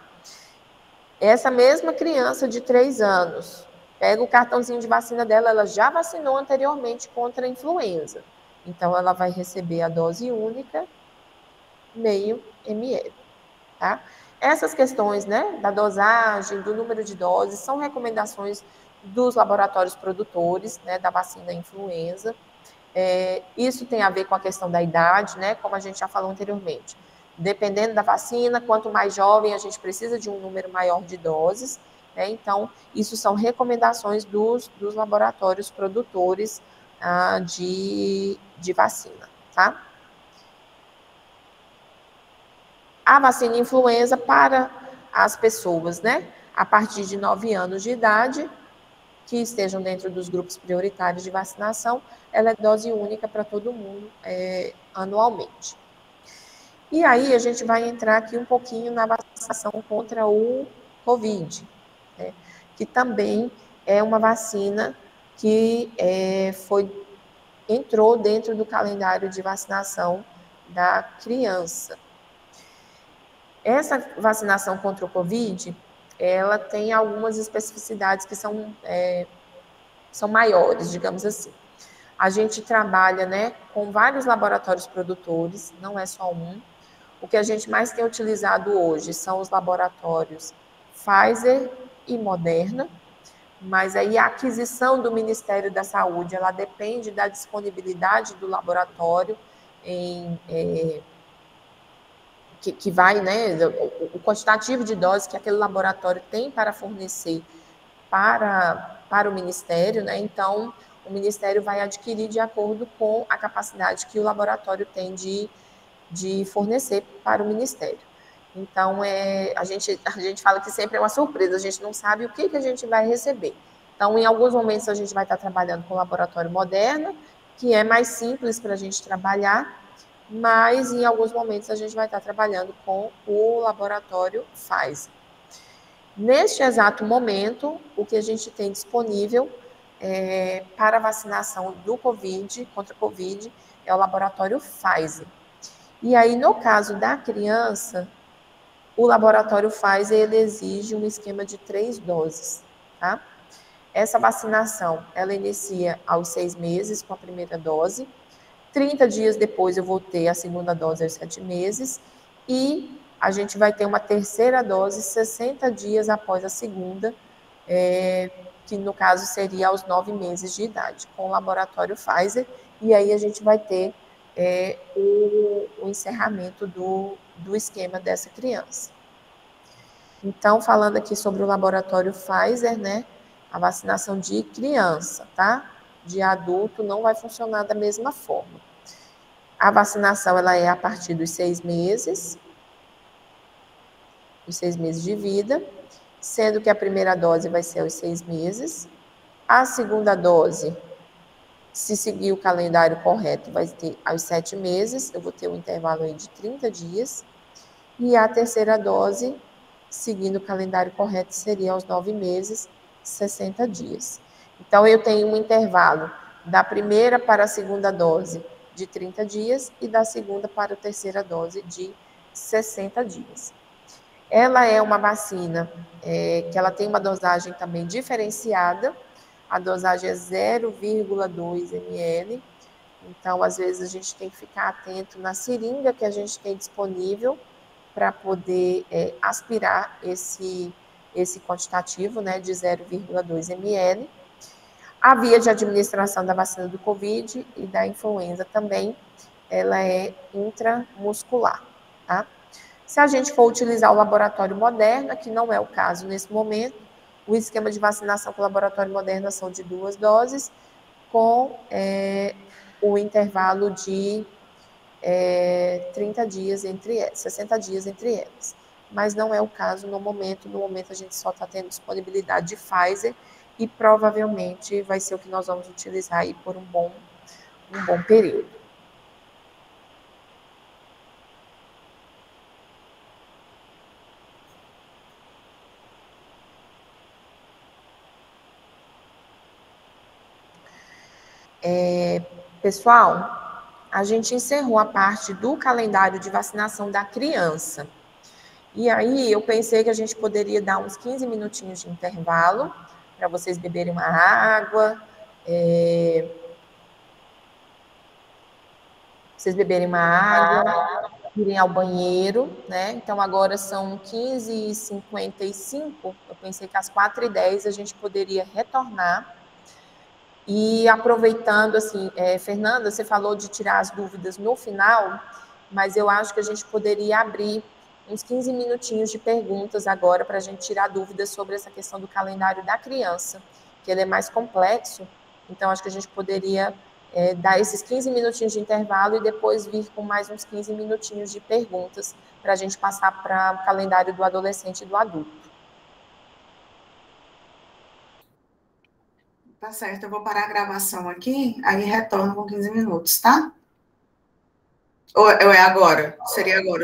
Essa mesma criança de 3 anos, pega o cartãozinho de vacina dela, ela já vacinou anteriormente contra a influenza. Então, ela vai receber a dose única, meio ml, tá? Essas questões, né, da dosagem, do número de doses, são recomendações dos laboratórios produtores, né, da vacina influenza. Isso tem a ver com a questão da idade, né, como a gente já falou anteriormente. Dependendo da vacina, quanto mais jovem, a gente precisa de um número maior de doses, né? Então, isso são recomendações dos laboratórios produtores de vacina, tá? A vacina influenza para as pessoas, né, a partir de 9 anos de idade, que estejam dentro dos grupos prioritários de vacinação, ela é dose única para todo mundo anualmente. E aí a gente vai entrar aqui um pouquinho na vacinação contra o Covid, né, que também é uma vacina que entrou dentro do calendário de vacinação da criança. Essa vacinação contra o Covid, ela tem algumas especificidades que são maiores, digamos assim. A gente trabalha, né, com vários laboratórios produtores, não é só um. O que a gente mais tem utilizado hoje são os laboratórios Pfizer e Moderna, mas aí a aquisição do Ministério da Saúde, ela depende da disponibilidade do laboratório que vai, né, o quantitativo de doses que aquele laboratório tem para fornecer para o Ministério, né? Então, o Ministério vai adquirir de acordo com a capacidade que o laboratório tem de fornecer para o Ministério. Então, a gente fala que sempre é uma surpresa, a gente não sabe o que a gente vai receber. Então, em alguns momentos, a gente vai estar trabalhando com o laboratório Moderna, que é mais simples para a gente trabalhar, mas em alguns momentos a gente vai estar trabalhando com o laboratório Pfizer. Neste exato momento, o que a gente tem disponível para vacinação do Covid, contra a Covid, é o laboratório Pfizer. E aí, no caso da criança, o laboratório Pfizer, ele exige um esquema de 3 doses, tá? Essa vacinação, ela inicia aos 6 meses com a primeira dose, 30 dias depois eu vou ter a segunda dose aos 7 meses e a gente vai ter uma terceira dose 60 dias após a segunda, que no caso seria aos 9 meses de idade, com o laboratório Pfizer, e aí a gente vai ter o encerramento do esquema dessa criança. Então, falando aqui sobre o laboratório Pfizer, né, a vacinação de criança, tá? De adulto não vai funcionar da mesma forma. A vacinação, ela é a partir dos 6 meses, os 6 meses de vida, sendo que a primeira dose vai ser aos 6 meses, a segunda dose, se seguir o calendário correto, vai ter aos 7 meses, eu vou ter um intervalo aí de 30 dias, e a terceira dose, seguindo o calendário correto, seria aos 9 meses, 60 dias. Então, eu tenho um intervalo da primeira para a segunda dose de 30 dias e da segunda para a terceira dose de 60 dias. Ela é uma vacina que ela tem uma dosagem também diferenciada, a dosagem é 0,2 ml, então às vezes a gente tem que ficar atento na seringa que a gente tem disponível para poder aspirar esse quantitativo, né, de 0,2 ml. A via de administração da vacina do Covid e da influenza também, ela é intramuscular, tá? Se a gente for utilizar o laboratório Moderna, que não é o caso nesse momento, o esquema de vacinação com o laboratório Moderna são de 2 doses, com o intervalo de 30 dias entre elas, 60 dias entre elas. Mas não é o caso no momento a gente só está tendo disponibilidade de Pfizer e provavelmente vai ser o que nós vamos utilizar aí por um bom período. Pessoal, a gente encerrou a parte do calendário de vacinação da criança. E aí eu pensei que a gente poderia dar uns 15 minutinhos de intervalo para vocês beberem uma água, irem ao banheiro, né? Então agora são 15h55, eu pensei que às 4h10 a gente poderia retornar. E aproveitando, assim, Fernanda, você falou de tirar as dúvidas no final, mas eu acho que a gente poderia abrir uns 15 minutinhos de perguntas agora para a gente tirar dúvidas sobre essa questão do calendário da criança, que ele é mais complexo. Então, acho que a gente poderia dar esses 15 minutinhos de intervalo e depois vir com mais uns 15 minutinhos de perguntas para a gente passar para o calendário do adolescente e do adulto. Tá certo, eu vou parar a gravação aqui, aí retorno com 15 minutos, tá? Ou é agora? Seria agora?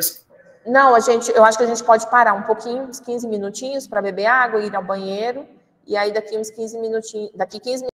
Não, eu acho que a gente pode parar um pouquinho, uns 15 minutinhos para beber água, ir ao banheiro, e aí daqui uns 15 minutinhos, daqui 15